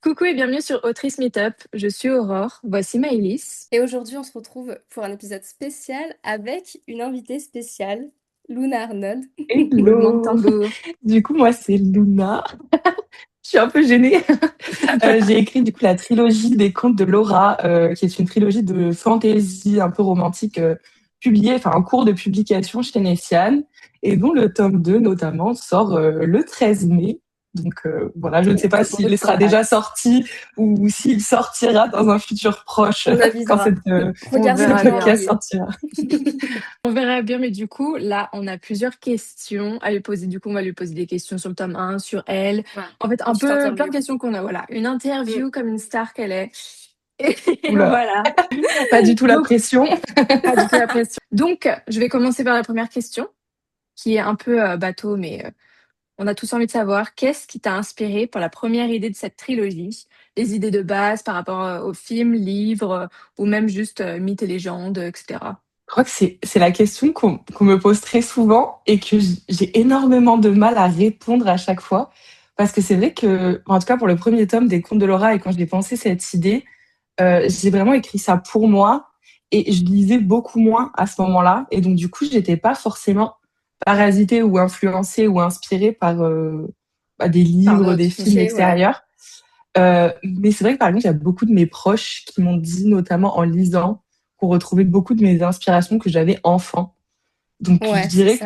Coucou et bienvenue sur Autrice Meetup. Je suis Aurore, voici Maëlys. Et aujourd'hui, on se retrouve pour un épisode spécial avec une invitée spéciale, Luna Arnold. Roulement de Hello! tambour. Du coup, moi, c'est Luna. Je suis un peu gênée. J'ai écrit du coup la trilogie des contes de Laura, qui est une trilogie de fantasy un peu romantique, publiée, enfin en cours de publication chez Nessiane, et dont le tome 2 notamment sort le 13 mai. Donc voilà, je ne sais pas s'il Trop sera déjà hâte. sorti ou s'il sortira dans un futur proche On quand avisera. On Regardez le verra ce bien. podcast calendrier. sortira. On verra bien, mais du coup, là, on a plusieurs questions à lui poser. Du coup, on va lui poser des questions sur le tome 1, sur elle. Voilà. En fait, un Petite peu plein interview. de questions qu'on a. Voilà, une interview comme une star qu'elle est. Et Oula, voilà. pas du tout la Donc, pression. pas du tout la pression. Donc, je vais commencer par la première question, qui est un peu bateau, mais on a tous envie de savoir qu'est-ce qui t'a inspiré pour la première idée de cette trilogie, les idées de base par rapport aux films, livres, ou même juste mythes et légendes, etc. Je crois que c'est la question qu'on me pose très souvent et que j'ai énormément de mal à répondre à chaque fois. Parce que c'est vrai que, en tout cas pour le premier tome des Contes de Laura, et quand j'ai pensé cette idée, j'ai vraiment écrit ça pour moi et je lisais beaucoup moins à ce moment-là. Et donc, du coup, j'étais pas forcément parasitée ou influencée ou inspirée par des Par livres, des d'autres. films Ok, ouais. extérieurs. Mais c'est vrai que par exemple, il y a beaucoup de mes proches qui m'ont dit, notamment en lisant, qu'on retrouvait beaucoup de mes inspirations que j'avais enfant. Donc Ouais, c'est ça. je dirais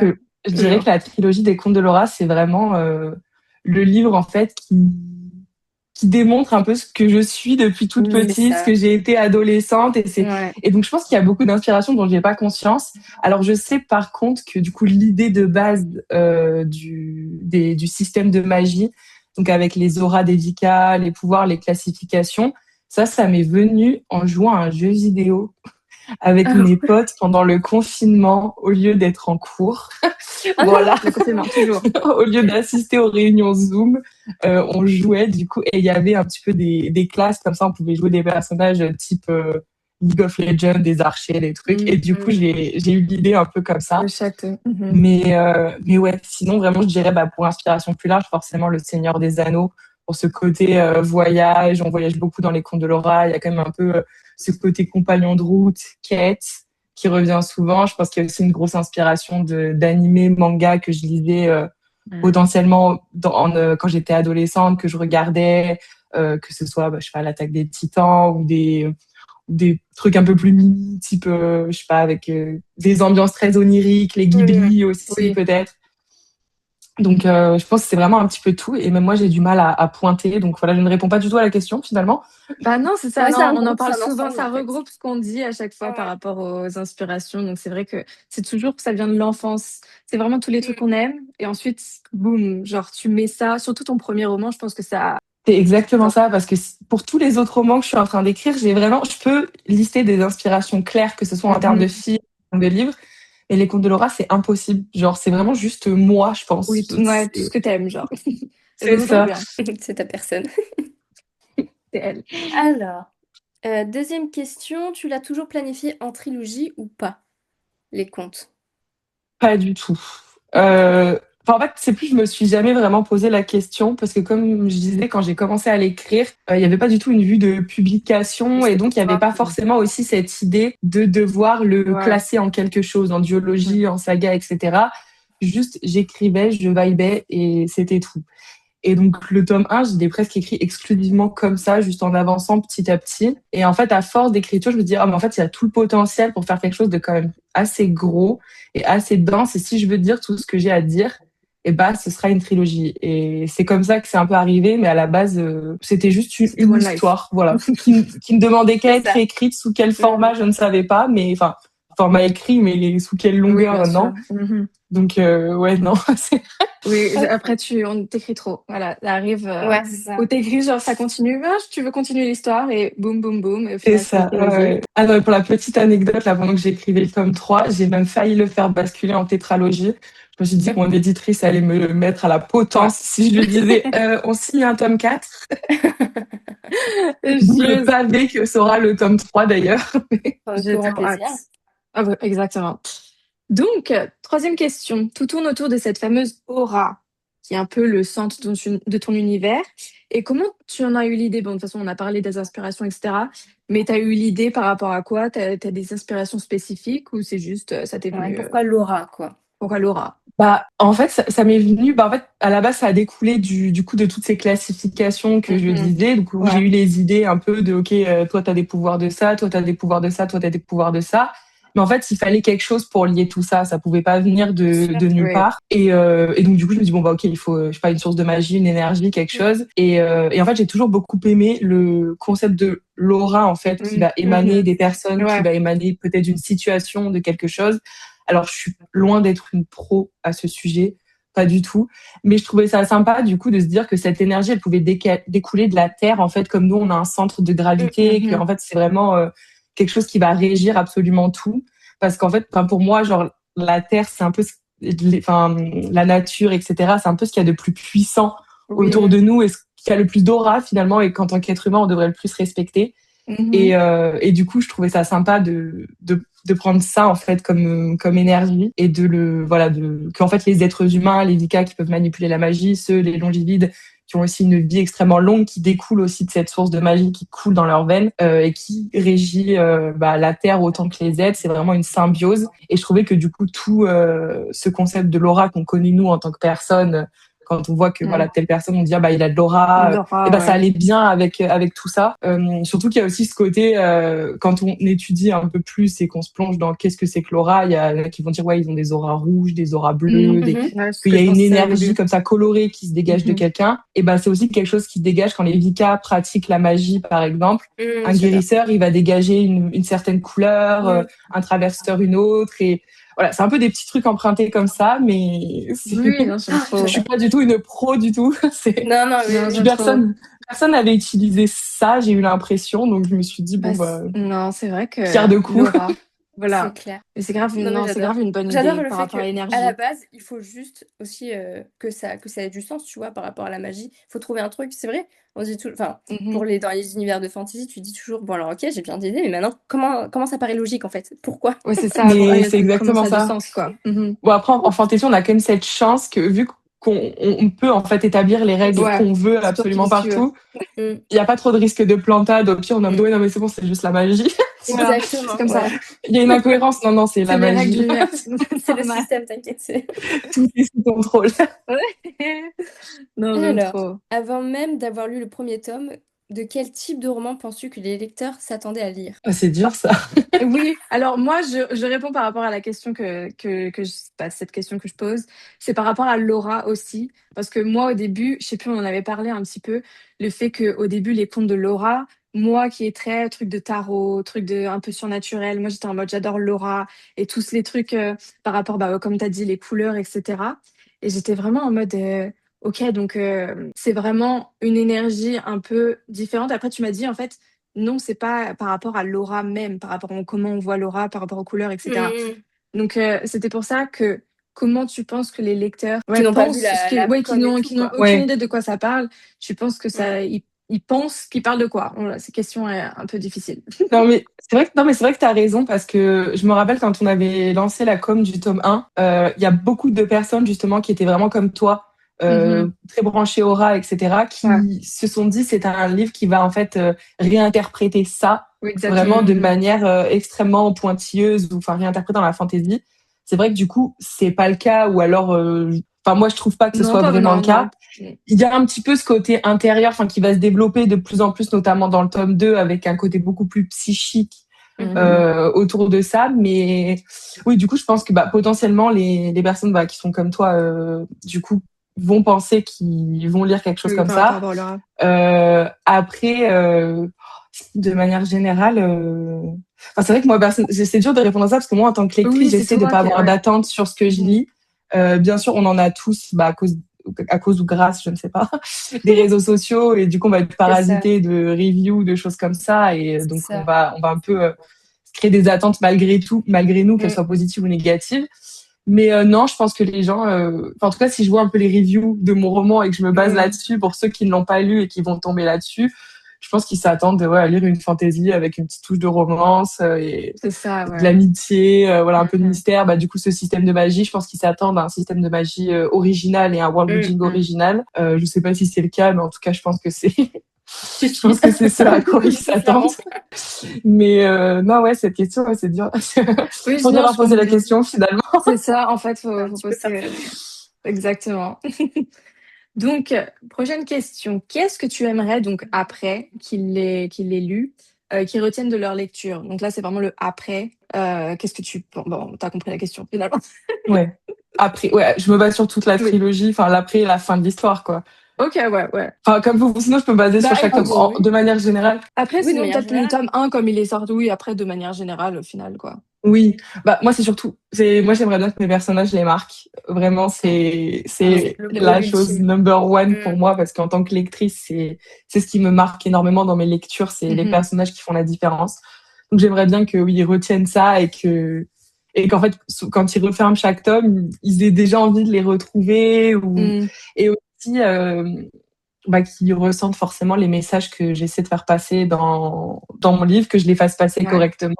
Toujours. que la trilogie des Contes de Laura, c'est vraiment le livre en fait qui démontre un peu ce que je suis depuis toute C'est petite, ce ça. que j'ai été adolescente, Ouais. et donc je pense qu'il y a beaucoup d'inspirations dont j'ai pas conscience. Alors je sais par contre que du coup l'idée de base du système de magie, donc avec les auras des Vika, les pouvoirs, les classifications, ça m'est venu en jouant à un jeu vidéo avec Ah, mes potes pendant le confinement au lieu d'être en cours. ah non! Voilà, Le confinement, toujours. au lieu d'assister aux réunions Zoom, on jouait du coup et il y avait un petit peu des classes comme ça, on pouvait jouer des personnages type League of Legends, des archers, des trucs. Et du coup, Mhm. j'ai eu l'idée un peu comme Le ça. château. Mhm. Mais ouais, sinon vraiment, je dirais pour inspiration plus large, forcément le Seigneur des Anneaux pour ce côté voyage. On voyage beaucoup dans les contes de Laura. Il y a quand même un peu ce côté compagnon de route, quête qui revient souvent. Je pense qu'il y a aussi une grosse inspiration d'animés, manga que je lisais Mhm. potentiellement quand j'étais adolescente, que je regardais, que ce soit, je sais pas, l'Attaque des Titans ou des trucs un peu plus mimi, type, je sais pas, avec des ambiances très oniriques, les Oui, ouais. Ghibli aussi, Oui. peut-être. Donc, je pense que c'est vraiment un petit peu tout. Et même moi, j'ai du mal à pointer. Donc, voilà, je ne réponds pas du tout à la question, finalement. Bah non, c'est ça, Ouais, c'est non, un on en groupe, c'est parle un souvent, ensemble ça en fait. regroupe ce qu'on dit à chaque fois par Ouais. rapport aux inspirations. Donc c'est vrai que c'est toujours que ça vient de l'enfance. C'est vraiment tous les trucs Mm. qu'on aime. Et ensuite, boum, genre tu mets ça, surtout ton premier roman, je pense que ça. C'est exactement Genre, ça, parce que pour tous les autres romans que je suis en train d'écrire, je peux lister des inspirations claires, que ce soit en termes de mhm. films, de livres. Et les contes de Laura, c'est impossible. Genre, c'est vraiment juste moi, je pense. Oui, ouais, tout ce que t'aimes, genre. Et C'est donc, trop ça. bien. C'est ta personne. C'est elle. Alors, deuxième question, tu l'as toujours planifié en trilogie ou pas, les contes? Pas du tout. En fait, c'est plus, je me suis jamais vraiment posé la question parce que, comme je disais, quand j'ai commencé à l'écrire, il n'y avait pas du tout une vue de Oui, publication et c'était donc pour il n'y avait toi. pas forcément aussi cette idée de devoir le Ouais. classer en quelque chose, en Mhm. duologie, en saga, etc. Juste, j'écrivais, je vibais et c'était tout. Et donc, le tome 1, je l'ai presque écrit exclusivement comme ça, juste en avançant petit à petit. Et en fait, à force d'écriture, je me dis, ah, mais en fait, il y a tout le potentiel pour faire quelque chose de quand même assez gros et assez dense. Et si je veux dire tout ce que j'ai à dire, eh ben, ce sera une trilogie. Et c'est comme ça que c'est un peu arrivé, mais à la base, c'était juste C'était une One Life. histoire, voilà, qui ne demandait qu'à C'est être ça. écrite. Sous quel format, Mhm. je ne savais pas, mais enfin, format écrit, mais sous quelle Oui, bien longueur, non. sûr. Mhm. Donc, ouais, non, c'est Oui, après Ok. on t'écrit trop. Voilà, ça arrive Ouais, c'est où ça. t'écris, genre ça continue. Ah, tu veux continuer l'histoire et boum, boum, boum. Et au c'est final, c'est une ça. Ouais, trilogie. ouais. Ah non, pour la petite anecdote, là, pendant que j'écrivais le tome 3, j'ai même failli le faire basculer en tétralogie. Je me suis dit que mon éditrice allait me le mettre à la Ouais. potence si je lui disais on signe un tome 4. D'où le J'ai pavé que sera le tome 3 d'ailleurs. Un j'ai grand trop plaisir. hâte. Ah, ouais, exactement. Donc, troisième question. Tout tourne autour de cette fameuse aura. qui est un peu le centre de ton univers. Et comment tu en as eu l'idée? Bon, de toute façon, on a parlé des inspirations, etc. Mais tu as eu l'idée par rapport à quoi? Tu as des inspirations spécifiques ou c'est juste, ça t'est Ouais, venu pourquoi Laura, quoi? pourquoi Laura? Bah, en fait, ça m'est venu. Bah, en fait, à la base, ça a découlé du coup de toutes ces classifications que je Mhm. disais. Donc, où j'ai Ouais. eu les idées un peu de, OK, toi, t'as des pouvoirs de ça, toi, t'as des pouvoirs de ça, toi, t'as des pouvoirs de ça. Mais en fait, il fallait quelque chose pour lier tout ça. Ça pouvait pas venir Bien sûr. de nulle Oui. part. Et donc, du coup, je me dis, bon, bah, OK, il faut, je sais pas, une source de magie, une énergie, quelque chose. Et en fait, j'ai toujours beaucoup aimé le concept de l'aura, en fait, qui Mhm. va émaner Mhm. des personnes, qui Ouais. va émaner peut-être d'une situation, de quelque chose. Alors, je suis loin d'être une pro à ce sujet, pas du tout. Mais je trouvais ça sympa, du coup, de se dire que cette énergie, elle pouvait découler de la Terre, en fait, comme nous, on a un centre de gravité, que, Mhm. en fait, c'est vraiment quelque chose qui va régir absolument tout. Parce qu'en fait, pour moi, genre, la Terre, c'est un peu, enfin, la nature, etc., c'est un peu ce qu'il y a de plus puissant Oui. autour de nous et ce qui a le plus d'aura, finalement, et qu'en tant qu'être humain, on devrait le plus respecter. Mhm. Et du coup, je trouvais ça sympa de prendre ça en fait comme énergie et de le voilà de qu'en fait les êtres humains, les Vika qui peuvent manipuler la magie, ceux les longivides qui ont aussi une vie extrêmement longue, qui découlent aussi de cette source de magie qui coule dans leurs veines et qui régit la terre autant que les êtres. C'est vraiment une symbiose. Et je trouvais que du coup tout ce concept de l'aura qu'on connaît nous en tant que personne, quand on voit que Mhm. voilà telle personne, on dit ah, bah il a de l'aura, et Laura, ben ça ouais. allait bien avec tout ça. Surtout qu'il y a aussi ce côté quand on étudie un peu plus et qu'on se plonge dans qu'est-ce que c'est que l'aura, il y en a qui vont dire ouais ils ont des auras rouges, des auras bleues, Mhm. Ouais, c'est ce qu'il que y a je une pensais au énergie début. comme ça colorée qui se dégage de Mhm. quelqu'un. Et ben c'est aussi quelque chose qui se dégage quand les Vika pratiquent la magie par exemple. Mhm, Un j'adore. guérisseur, il va dégager une certaine couleur, Mhm. un travesteur une autre. Et voilà, c'est un peu des petits trucs empruntés comme ça, mais Oui, non, j'aime Ah, je trop. suis j'adore. pas du tout une pro du tout. C'est Non, non, oui, Non, puis oui. j'aime trop. personne n'avait utilisé ça, j'ai eu l'impression, donc je me suis dit Bah, bon bah non, c'est vrai pierre que de coups. Laura, C'est voilà. clair. Mais c'est grave Non, mais non, c'est j'adore. grave une bonne J'adore idée le par fait rapport que, à à la l'énergie. base, il faut juste aussi que ça ait du sens, tu vois, par rapport à la magie. Il faut trouver un truc, c'est vrai. On dit tout, enfin, Mhm. dans les univers de fantasy, tu dis toujours, bon alors ok, j'ai bien d'idées, mais maintenant, comment ça paraît logique en fait? Pourquoi? Ouais, c'est ça. Mais Ouais, c'est comment exactement ça a du ça. sens, quoi. Mhm. Bon après en fantasy, on a quand même cette chance que vu qu'on peut en fait établir les règles Ouais, qu'on veut c'est toi qui absolument dis ce que tu veux. partout, Mm, il n'y a pas trop de risque de plantade. Au pire, on a dit mm. ouais non mais c'est bon, c'est juste la magie. Voilà, c'est Exactement, comme ça. voilà. Il y a une incohérence, non non, c'est C'est la les règles de magie. l'univers. C'est C'est le normal. système, t'inquiète. Tout est sous contrôle. Ouais. Non, j'aime Alors, trop. avant même d'avoir lu le premier tome, de quel type de roman penses-tu que les lecteurs s'attendaient à lire? Ah, c'est dur ça. Oui, alors moi, je réponds par rapport à la question cette question que je pose. C'est par rapport à Laura aussi. Parce que moi, au début, je sais plus, on en avait parlé un petit peu, le fait qu'au début, les contes de Laura, moi qui est très truc de tarot, truc de un peu surnaturel, moi j'étais en mode j'adore Laura et tous les trucs par rapport, bah, comme tu as dit, les couleurs, etc. Et j'étais vraiment en mode, ok, donc c'est vraiment une énergie un peu différente. Après, tu m'as dit, en fait, non, c'est pas par rapport à l'aura même, par rapport à comment on voit l'aura, par rapport aux couleurs, etc. Mm, Donc, c'était pour ça que comment tu penses que les lecteurs qui ouais, n'ont pas vu pensent, la ouais, com et tout, qui n'ont quoi. aucune Ouais. idée de quoi ça parle, tu penses que Mm. ça, ils pensent qu'ils parlent de quoi? Voilà, cette question est un peu difficile. Non mais c'est vrai que non mais c'est vrai que tu as raison parce que je me rappelle quand on avait lancé la com du tome 1, il y a beaucoup de personnes justement qui étaient vraiment comme toi, Mhm. très branchées aura, etc., Ouais, qui se sont dit c'est un livre qui va en fait réinterpréter ça oui, vraiment de exactement. Mm. manière extrêmement pointilleuse ou enfin réinterpréter dans la fantaisie. C'est vrai que du coup c'est pas le cas ou alors enfin moi je trouve pas que ce Non, soit pas, vraiment le non, cas. non. Il y a un petit peu ce côté intérieur, enfin, qui va se développer de plus en plus, notamment dans le tome 2, avec un côté beaucoup plus psychique Mhm. autour de ça. Mais oui, du coup, je pense que bah, potentiellement, les personnes bah, qui sont comme toi, du coup, vont penser qu'ils vont lire quelque chose Oui, comme par ça. rapport à l'aura. Après, de manière générale, enfin, c'est vrai que moi, c'est dur de répondre à ça parce que moi, en tant que lectrice, Oui, c'est j'essaie de toi pas qui, avoir ouais. d'attente sur ce que je Mhm. lis. Bien sûr, on en a tous, bah, à cause ou grâce, je ne sais pas, des réseaux sociaux et du coup, on va être C'est ça, parasité de reviews, de choses comme ça et c'est donc ça. on va un peu se créer des attentes malgré tout, malgré nous, qu'elles Mm. soient positives ou négatives. Mais non, je pense que les gens, enfin, en tout cas, si je vois un peu les reviews de mon roman et que je me base Mm. là-dessus, pour ceux qui ne l'ont pas lu et qui vont tomber là-dessus, je pense qu'ils s'attendent à lire une fantasy avec une petite touche de romance et C'est ça, de ouais. l'amitié, voilà, un peu de Mhm. mystère. Bah, du coup, ce système de magie, je pense qu'ils s'attendent à un système de magie original et un world building original. Je sais pas si c'est le cas, mais en tout cas, je pense que c'est je pense que c'est ce à quoi ils s'attendent. Mais non, ouais, cette question, ouais, c'est dur. Oui, Faut non, leur je poser la comprends. question finalement. C'est ça, en fait, C'est un faut petit peu poser. farfelu. Exactement. Donc, prochaine question. Qu'est-ce que tu aimerais donc après qu'ils l'aient lu, qu'ils retiennent de leur lecture? Donc là, c'est vraiment le après. Qu'est-ce que tu bon, t'as compris la question finalement. Ouais. Après, ouais, je me base sur toute la Oui. trilogie, enfin l'après et la fin de l'histoire, quoi. Ok, ouais. Enfin, comme vous, sinon je peux me baser sur Bah chaque tome. écoute, oui. De manière générale, après Oui, de sinon manière peut-être le générale. tome 1 comme il est sorti, oui, après de manière générale au final quoi. oui. Bah moi c'est surtout, moi j'aimerais bien que mes personnages les marquent. Vraiment, c'est Le la goal chose ultime. number one pour Mm. moi parce qu'en tant que lectrice, c'est ce qui me marque énormément dans mes lectures, c'est les Mhm. personnages qui font la différence. Donc j'aimerais bien que oui, ils retiennent ça et qu'en fait quand ils referment chaque tome, ils aient déjà envie de les retrouver Mm. et aussi qu'ils ressentent forcément les messages que j'essaie de faire passer dans mon livre, que je les fasse passer Ouais. correctement.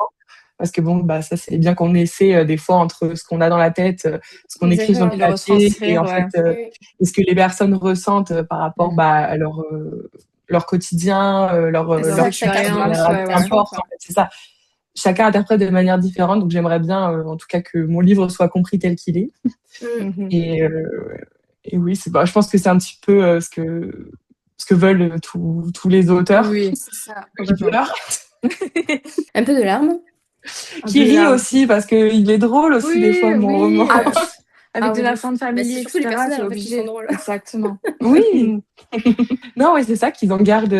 Parce que bon, bah, ça, c'est bien qu'on essaie des fois entre ce qu'on a dans la tête, ce qu'on écrit sur Exactement. le Et le papier et retranscrire, en fait, Oui, oui. ce que les personnes ressentent par rapport à leur quotidien, C'est leur ça, leur chaque expérience, interprétation, ouais. importe, quoi. en fait, c'est ça. Chacun interprète de manière différente, donc j'aimerais bien, en tout cas, que mon livre soit compris tel qu'il est. Mm. Mhm. Et oui, je pense que c'est un petit peu ce que veulent tous les auteurs. Oui, C'est ça. Qui complètement. pleurent, Un peu de larmes. Un qui peu de rient larmes. aussi, parce qu'il est drôle aussi des fois, Oui, mon roman. oui. Avec Ah de oui, de la ouf. fin de Bah, famille, c'est surtout les etc. personnages C'est en fait qui sont obligé. drôles. Exactement. Oui, non, ouais, c'est ça qu'ils en gardent.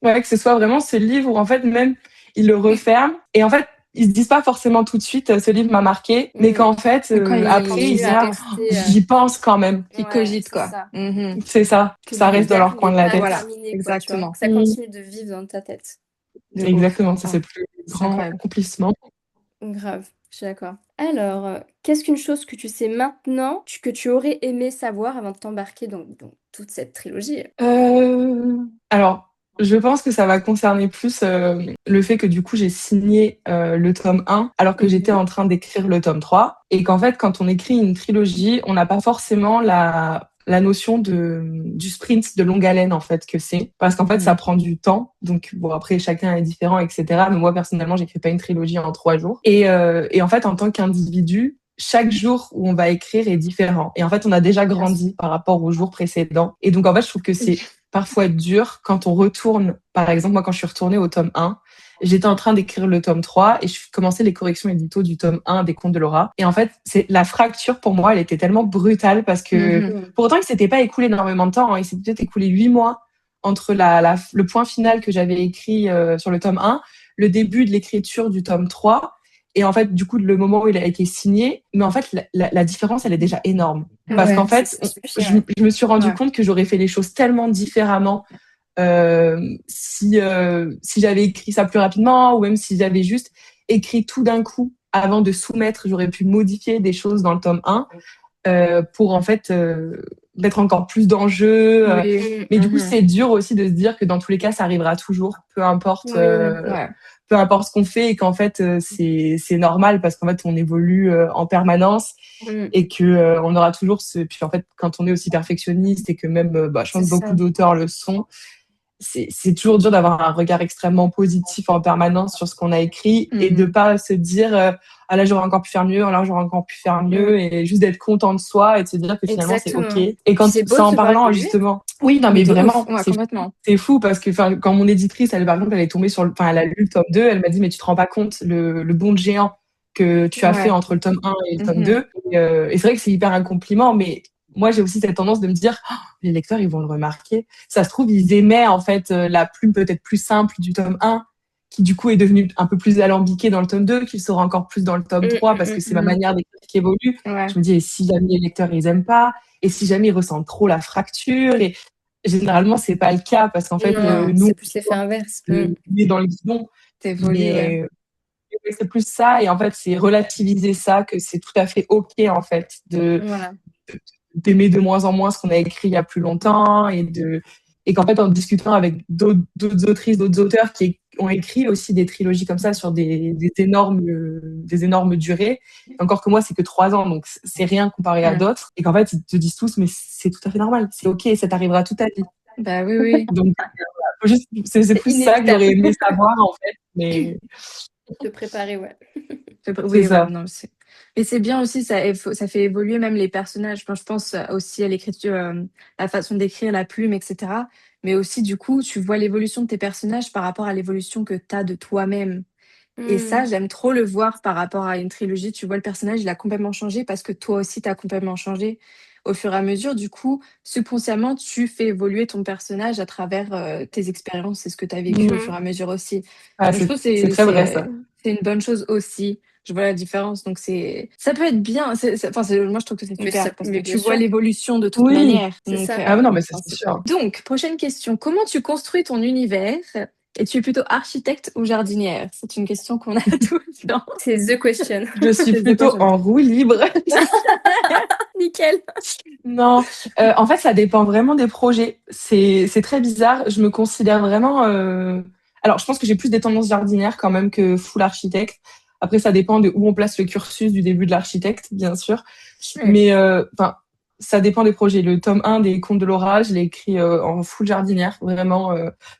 Ouais, que ce soit vraiment ce livre où en fait même ils le referment et en fait ils se disent pas forcément tout de suite ce livre m'a marqué, mais Mm. qu'en fait Mais quand Ils après ils continuent disent à ah, rester. j'y pense quand même. qui Ouais, cogite, c'est quoi. ça. Mhm. C'est ça, Que ça reste dans l'univers leur coin n'est de la pas tête. Voilà, terminé, quoi, tu vois. exactement. Que ça continue de vivre dans ta tête. De ouf. Exactement, ça Oh, c'est le plus c'est grand incroyable. accomplissement. Grave, je suis d'accord. Alors, qu'est-ce qu'une chose que tu sais maintenant, que tu aurais aimé savoir avant de t'embarquer dans toute cette trilogie? Alors, je pense que ça va concerner plus le fait que du coup j'ai signé le tome 1 alors que j'étais Mhm. en train d'écrire le tome 3 et qu'en fait quand on écrit une trilogie, on n'a pas forcément la notion du sprint de longue haleine en fait que c'est parce qu'en fait ça prend du temps. Donc bon après chacun est différent etc. Mais moi personnellement j'écris pas une trilogie en 3 jours et en fait en tant qu'individu chaque jour où on va écrire est différent. Et en fait, on a déjà grandi par rapport aux jours précédents. Et donc, en fait, je trouve que c'est parfois dur quand on retourne. Par exemple, moi, quand je suis retournée au tome 1, j'étais en train d'écrire le tome 3 et je commençais les corrections édito du tome 1 des Contes de Laura. Et en fait, la fracture pour moi, elle était tellement brutale parce que Mhm. pour autant, il s'était pas écoulé énormément de temps. Il s'était peut-être écoulé 8 mois entre le point final que j'avais écrit sur le tome 1, le début de l'écriture du tome 3 et en fait, du coup, le moment où il a été signé, mais en fait, la différence, elle est déjà énorme. Parce qu'en Ouais, fait, ça suffit, je, ouais. je me suis rendu Ouais. compte que j'aurais fait les choses tellement différemment si j'avais écrit ça plus rapidement ou même si j'avais juste écrit tout d'un coup avant de soumettre, j'aurais pu modifier des choses dans le tome 1 pour en fait mettre encore plus d'enjeux. Oui. Mais du coup, Mhm. c'est dur aussi de se dire que dans tous les cas, ça arrivera toujours, Oui. Ouais. peu importe ce qu'on fait et qu'en fait c'est normal parce qu'en fait on évolue en permanence Mm. et que on aura toujours puis en fait quand on est aussi perfectionniste et que même je C'est pense beaucoup ça. d'auteurs le sont, c'est toujours dur d'avoir un regard extrêmement positif en permanence sur ce qu'on a écrit et de Mhm. pas se dire ah là j'aurais encore pu faire mieux, ah là j'aurais encore pu faire mieux Mm. et juste d'être content de soi et de se dire que finalement c'est ok. Exactement. Et Puis quand c'est beau c'est de en se voir parlant évoluer. justement, oui non Mais mais de ouf. vraiment Ouais, complètement. c'est fou parce que quand mon éditrice elle par exemple elle est tombée elle a lu le tome 2, elle m'a dit mais tu te rends pas compte le bond de géant que tu as fait Ouais. entre le tome 1 et le tome Mhm. 2 et c'est vrai que c'est hyper un compliment mais moi j'ai aussi cette tendance de me dire oh, les lecteurs ils vont le remarquer, ça se trouve ils aimaient en fait la plume peut-être plus simple du tome 1 qui du coup est devenue un peu plus alambiquée dans le tome 2, qu'il sera encore plus dans le tome 3 parce que c'est ma Mhm. manière d'écrire qui évolue. Ouais. Je me dis et si jamais les lecteurs ils aiment pas et si jamais ils ressentent trop la fracture et généralement c'est pas le cas parce qu'en fait Non, nous c'est plus l'effet inverse. on est dans le guidon T'évolues, ouais. mais c'est plus ça et en fait c'est relativiser ça que c'est tout à fait ok en fait Voilà. d'aimer de moins en moins ce qu'on a écrit il y a plus longtemps et Et qu'en fait, en discutant avec d'autres autrices, d'autres auteurs qui ont écrit aussi des trilogies comme ça sur des énormes durées, encore que moi, c'est que 3 ans, donc c'est rien comparé à d'autres. Et qu'en fait, ils te disent tous, mais c'est tout à fait normal, c'est OK, ça t'arrivera toute ta vie. Bah oui. Donc, c'est plus ça que j'aurais aimé savoir, en fait. Mais Te préparer, ouais. Oui, ça. ouais, non, mais c'est bien aussi, ça fait évoluer même les personnages. Enfin, je pense aussi à l'écriture, la façon d'écrire, la plume, etc. Mais aussi, du coup, tu vois l'évolution de tes personnages par rapport à l'évolution que tu as de toi-même. Et ça, j'aime trop le voir par rapport à une trilogie. Tu vois, le personnage, il a complètement changé parce que toi aussi, tu as complètement changé au fur et à mesure. Du coup, subconsciemment, tu fais évoluer ton personnage à travers tes expériences et ce que tu as vécu au fur et à mesure aussi. Ah, Donc, je trouve que c'est très vrai, ça. c'est une bonne chose aussi. Je vois la différence. Donc, ça peut être bien. Moi, je trouve que c'est super parce que mais tu bien vois sûr, l'évolution de toute Oui. manière. c'est Donc, ça. Ah non, mais c'est enfin, sûr. donc, prochaine question. Comment tu construis ton univers? Et tu es plutôt architecte ou jardinière? C'est une question qu'on a tout le temps. C'est the question. Je suis C'est the plutôt question. en roue libre. Nickel. Non, en fait, ça dépend vraiment des projets. C'est très bizarre. Je me considère vraiment. Alors, je pense que j'ai plus des tendances jardinières quand même que full architecte. Après, ça dépend de où on place le cursus du début de l'architecte, bien sûr. Oui. Mais enfin, ça dépend des projets. Le tome 1 des Contes de Laura, je l'ai écrit en full jardinière, vraiment.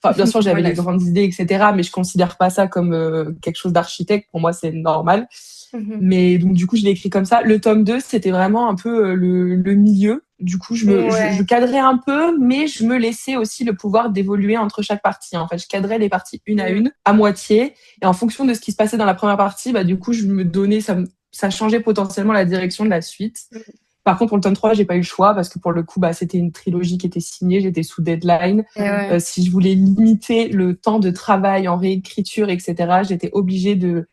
Enfin, bien sûr, j'avais des grandes idées, etc. Mais je considère pas ça comme quelque chose d'architecte. Pour moi, c'est normal. Mais donc, du coup, je l'ai écrit comme ça. Le tome 2, c'était vraiment un peu le milieu. Du coup, je cadrais un peu, mais je me laissais aussi le pouvoir d'évoluer entre chaque partie. En fait, je cadrais les parties une à une, à moitié. Et en fonction de ce qui se passait dans la première partie, bah, du coup, je me donnais, ça changeait potentiellement la direction de la suite. Par contre, pour le tome 3, j'ai pas eu le choix parce que pour le coup, bah, c'était une trilogie qui était signée, j'étais sous deadline. Si je voulais limiter le temps de travail en réécriture, etc., j'étais obligée de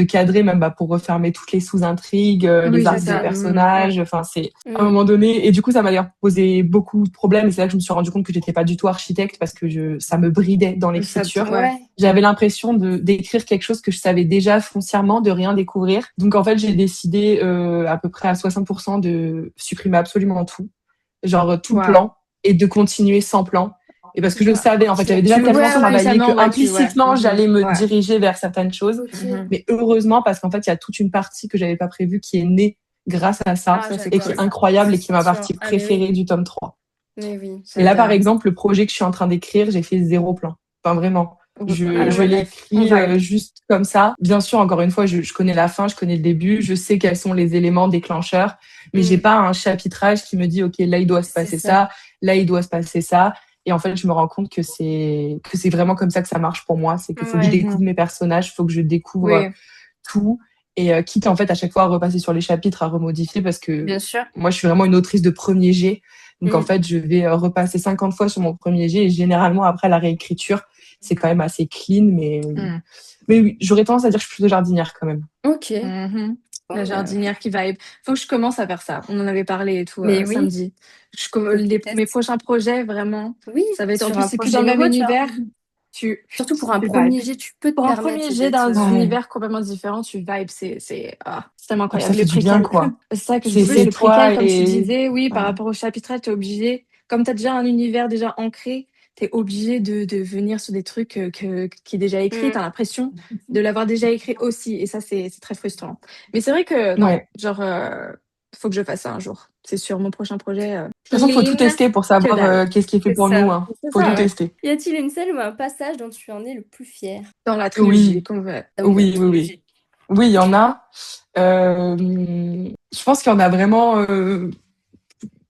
cadrer même pour refermer toutes les sous-intrigues, Oui, les arcs c'est des ça. personnages. Enfin, c'est à un moment donné. Et du coup, ça m'a d'ailleurs posé beaucoup de problèmes. Et c'est là que je me suis rendu compte que j'étais pas du tout architecte parce que ça me bridait dans l'écriture. J'avais l'impression d'écrire quelque chose que je savais déjà foncièrement, de rien découvrir. Donc en fait, j'ai décidé à peu près à 60% de supprimer absolument tout, genre tout le plan, et de continuer sans plan. Et parce que je savais, en fait, j'avais déjà tellement travaillé que implicitement, j'allais me diriger vers certaines choses. Mais heureusement, parce qu'en fait, il y a toute une partie que j'avais pas prévue qui est née grâce à ça, et qui est incroyable et qui est ma partie préférée du tome 3. Mais oui. Et là, par exemple, le projet que je suis en train d'écrire, j'ai fait 0 plan. Enfin, vraiment. Je l'ai écrit juste comme ça. Bien sûr, encore une fois, je connais la fin, je connais le début, je sais quels sont les éléments déclencheurs, mais j'ai pas un chapitrage qui me dit, OK, là, il doit se passer ça, là, il doit se passer ça. Et en fait, je me rends compte que c'est vraiment comme ça que ça marche pour moi. C'est qu'il faut que je découvre mes personnages, il faut que je découvre tout. Et quitte, en fait, à chaque fois à repasser sur les chapitres, à remodifier, parce que moi, je suis vraiment une autrice de premier jet. Donc, en fait, je vais repasser 50 fois sur mon premier jet. Et généralement, après la réécriture, c'est quand même assez clean. Mais oui, j'aurais tendance à dire que je suis plutôt jardinière quand même. Ok. La jardinière qui vibe. Faut que je commence à faire ça. On en avait parlé et tout samedi. Mes prochains projets, vraiment, ça va être en sur plus, un c'est plus projet dans le même nouveau, univers. Surtout pour un tu premier vibes. jet, tu peux te Pour un permettre premier jet dans d'être... un univers complètement différent, tu vibes. C'est tellement incroyable. Ça fait Le du bien, préquel. quoi. C'est ça que je C'est disais. Le toi préquel, comme tu et... disais, oui, par rapport au chapitrage, t'es obligé. Comme t'as déjà un univers déjà ancré, t'es obligé de venir sur des trucs qui est déjà écrit. T'as l'impression de l'avoir déjà écrit aussi. Et ça, c'est très frustrant. Mais c'est vrai que, non, genre, faut que je fasse ça un jour. C'est sur mon prochain projet. De toute façon, il faut tout tester pour savoir qu'est-ce qui est fait pour nous. Hein. Faut tout tester. Y a-t-il une scène ou un passage dont tu en es le plus fier? Dans la trilogie. Oui. Oui, il y en a. Je pense qu'il y en a vraiment...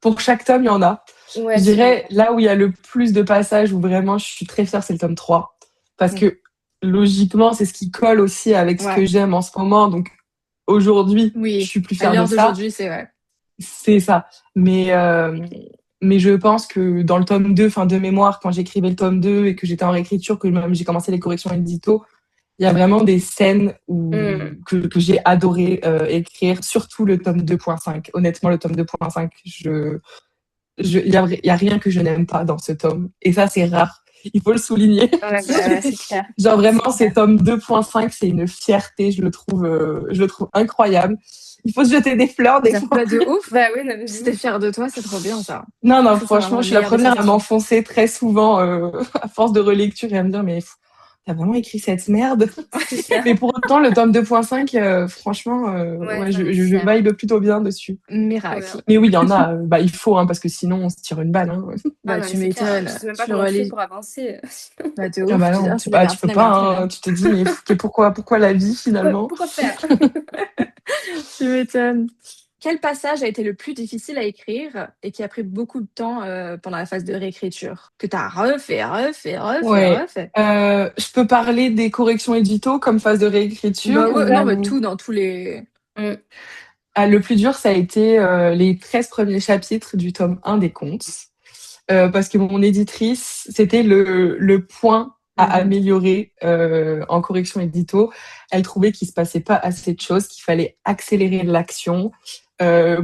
pour chaque tome, il y en a. Je dirais, là où il y a le plus de passages où vraiment je suis très fière, c'est le tome 3. Parce que, logiquement, c'est ce qui colle aussi avec ce que j'aime en ce moment. Donc, aujourd'hui, je suis plus fière de ça. D'aujourd'hui, c'est vrai. C'est ça. Mais je pense que dans le tome 2, de mémoire, quand j'écrivais le tome 2 et que j'étais en réécriture, que même j'ai commencé les corrections édito, il y a vraiment des scènes que j'ai adoré écrire, surtout le tome 2.5. Honnêtement, le tome 2.5, il y a rien que je n'aime pas dans ce tome. Et ça, c'est rare. il faut le souligner. Ouais, ouais, c'est clair. Genre vraiment, C'est cet tome 2.5, c'est une fierté, je le trouve incroyable. Il faut se jeter des fleurs des fois. Bah, de ouf. Bah oui, non, mais Si t'es fière de toi, c'est trop bien ça. Non, non, Ça, c'est vraiment franchement, le je suis la meilleur des première à sensations. m'enfoncer très souvent à force de relecture et à me dire, mais t'as vraiment écrit cette merde? c'est clair. Mais pour autant, le tome 2.5, franchement, Ouais, ouais, ça me je sert. vibe plutôt bien dessus. Miracle. Mais oui, il y en a, bah, il faut, hein, parce que sinon, on se tire une balle. Hein. Ah Bah, non, mais tu c'est clair. m'étonnes. Je sais même pas Tu le comment tu fais relis. pour avancer. Bah, de Ah ouf. bah Tu dis, non, ah, c'est bien, tu c'est peux bien, pas, c'est bien. hein, tu te dis, mais pourquoi la vie finalement? Pourquoi faire? Tu m'étonnes. Quel passage a été le plus difficile à écrire et qui a pris beaucoup de temps pendant la phase de réécriture? Que t'as Ouais. refait. Je peux parler des corrections édito comme phase de réécriture Bah ouais, non, mais ou... tout dans tous les. Mm. Ah, le plus dur, ça a été les 13 premiers chapitres du tome 1 des contes. Parce que mon éditrice, c'était le point à Mhm. améliorer en correction édito. Elle trouvait qu'il se passait pas assez de choses, qu'il fallait accélérer l'action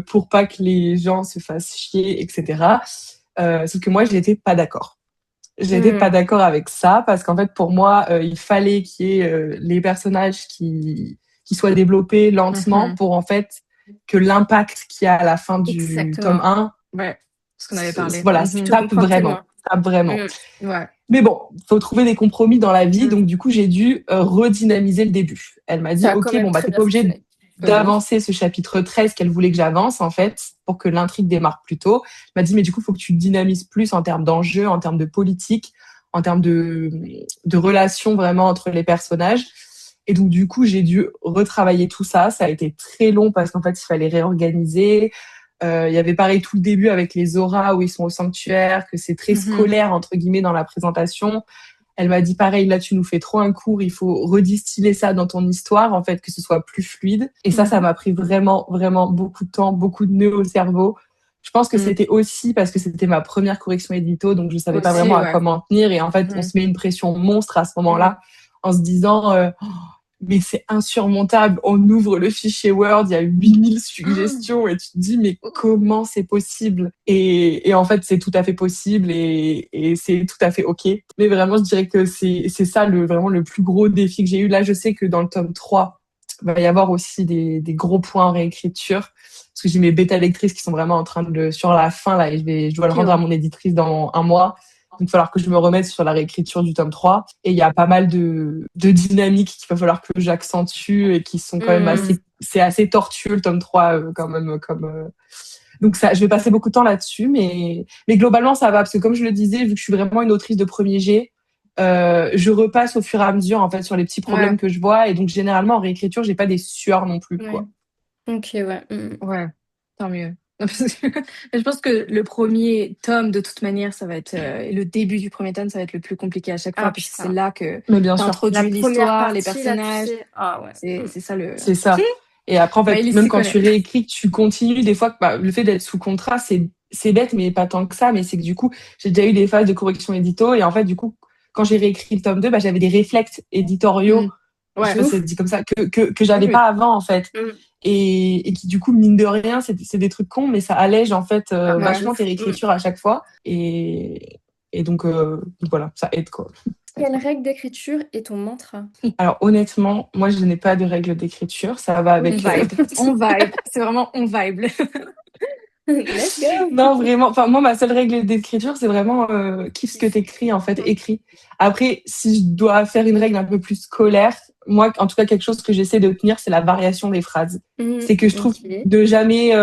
pour pas que les gens se fassent chier, etc. Sauf que moi, je n'étais pas d'accord. J'étais pas Mm. d'accord avec ça parce qu'en fait, pour moi, il fallait qu'il y ait les personnages qui soient développés lentement Mhm. pour en fait que l'impact qu'il y a à la fin du tome Exactement. 1 Ouais, ce qu'on avait parlé. voilà, Je Mhm. te tape comprends vraiment, tellement. tape vraiment. Mm. Ouais. Mais bon, faut trouver des compromis dans la vie, Mm. donc du coup, j'ai dû redynamiser le début. Elle m'a dit, Ça a quand OK, même bon, bah, très t'es bien pas obligé fonctionné. Bah, de ouf. d'avancer ce chapitre 13 qu'elle voulait que j'avance, en fait, pour que l'intrigue démarre plus tôt. Elle m'a dit, mais du coup, faut que tu dynamises plus en termes d'enjeux, en termes de politique, en termes de relations vraiment entre les personnages. Et donc, du coup, j'ai dû retravailler tout ça. Ça a été très long parce qu'en fait, il fallait réorganiser. Il y avait pareil tout le début avec les auras où ils sont au sanctuaire, que c'est très Mhm. scolaire, entre guillemets, dans la présentation. Elle m'a dit pareil, là tu nous fais trop un cours, il faut redistiller ça dans ton histoire, en fait, que ce soit plus fluide. Et ça Mhm. m'a pris vraiment, vraiment beaucoup de temps, beaucoup de nœuds au cerveau. Je pense que Mm. c'était aussi parce que c'était ma première correction édito, donc je savais pas vraiment Aussi, à ouais. quoi m'en tenir. Et en fait, on Mhm. se met une pression monstre à ce Mm. moment-là, en se disant, mais c'est insurmontable. On ouvre le fichier Word, il y a 8000 suggestions et tu te dis, mais comment c'est possible? Et en fait, c'est tout à fait possible et c'est tout à fait OK. Mais vraiment, je dirais que c'est ça vraiment le plus gros défi que j'ai eu. Là, je sais que dans le tome 3, il va y avoir aussi des gros points en réécriture. Parce que j'ai mes bêta lectrices qui sont vraiment en train sur la fin, là, et je dois le Ok, rendre à ouais. mon éditrice dans un mois. Donc, il va falloir que je me remette sur la réécriture du tome 3. Et il y a pas mal de dynamiques qu'il va falloir que j'accentue et qui sont quand même Mm. c'est assez tortueux le tome 3 quand même. Donc ça, je vais passer beaucoup de temps là-dessus, mais globalement ça va parce que comme je le disais, vu que je suis vraiment une autrice de premier jet, je repasse au fur et à mesure en fait sur les petits problèmes Ouais, que je vois et donc généralement en réécriture j'ai pas des sueurs non plus Ouais. quoi. Ok, ouais. Mm. ouais. Tant mieux. Non, parce que je pense que le premier tome, de toute manière, ça va être le début du premier tome, ça va être le plus compliqué à chaque fois, Ah puisque c'est putain. là que Mais bien tu sûr, La introduis première l'histoire, les partie, là, tu personnages. sais. Ah ouais. C'est ça le. c'est ça. Et après en fait Maëlys même s'y quand connaît. tu réécris, que tu continues des fois, bah, le fait d'être sous contrat c'est bête mais pas tant que ça, mais c'est que du coup j'ai déjà eu des phases de correction édito et en fait du coup quand j'ai réécrit le tome 2, bah, j'avais des réflexes éditoriaux. Mm. Je sais Ouais. pas si ça Ouf. se dit comme ça, que Oui, j'avais oui. pas avant, en fait. Mm. Et qui, du coup, mine de rien, c'est des trucs cons, mais ça allège, en fait, Ah bah, Ouais. de vachement tes ouf. réécritures à chaque fois. Et donc, voilà, ça aide, quoi. Quelle règle d'écriture est ton mantra? Alors, honnêtement, moi, je n'ai pas de règle d'écriture. Ça va On avec... vibe. On vibe. C'est vraiment on vibe. Let's go. Non, vraiment. Enfin, moi, ma seule règle d'écriture, c'est vraiment kiffe ce que t'écris, en fait, écris. Après, si je dois faire une règle un peu plus scolaire, moi, en tout cas, quelque chose que j'essaie de tenir, c'est la variation des phrases. C'est que je trouve Ok. de jamais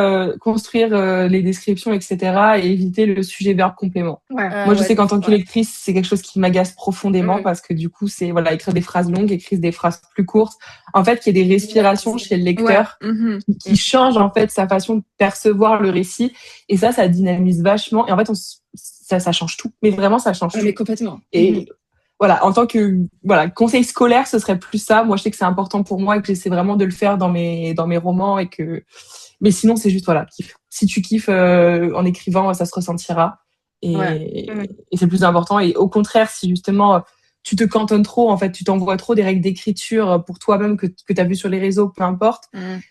construire les descriptions, etc., et éviter le sujet-verbe complément. Ouais. Moi, Ah je ouais, sais de qu'en ouf, tant que ouais. lectrice, c'est quelque chose qui m'agace profondément Mm. parce que du coup, c'est voilà, écrire des phrases longues, écrire des phrases plus courtes. En fait, qu'il y ait des respirations chez le Ouais. lecteur Mhm. qui change en fait sa façon de percevoir le récit et ça dynamise vachement et en fait ça change tout mais vraiment ça change Ouais, tout mais complètement. Mhm. et voilà en tant que voilà conseil scolaire ce serait plus ça. Moi je sais que c'est important pour moi et que j'essaie vraiment de le faire dans mes romans et que mais sinon c'est juste voilà kiff. Si tu kiffes en écrivant ça se ressentira Ouais. et c'est le plus important et au contraire si justement tu te cantonnes trop, en fait, tu t'envoies trop des règles d'écriture pour toi-même que tu as vu sur les réseaux, peu importe.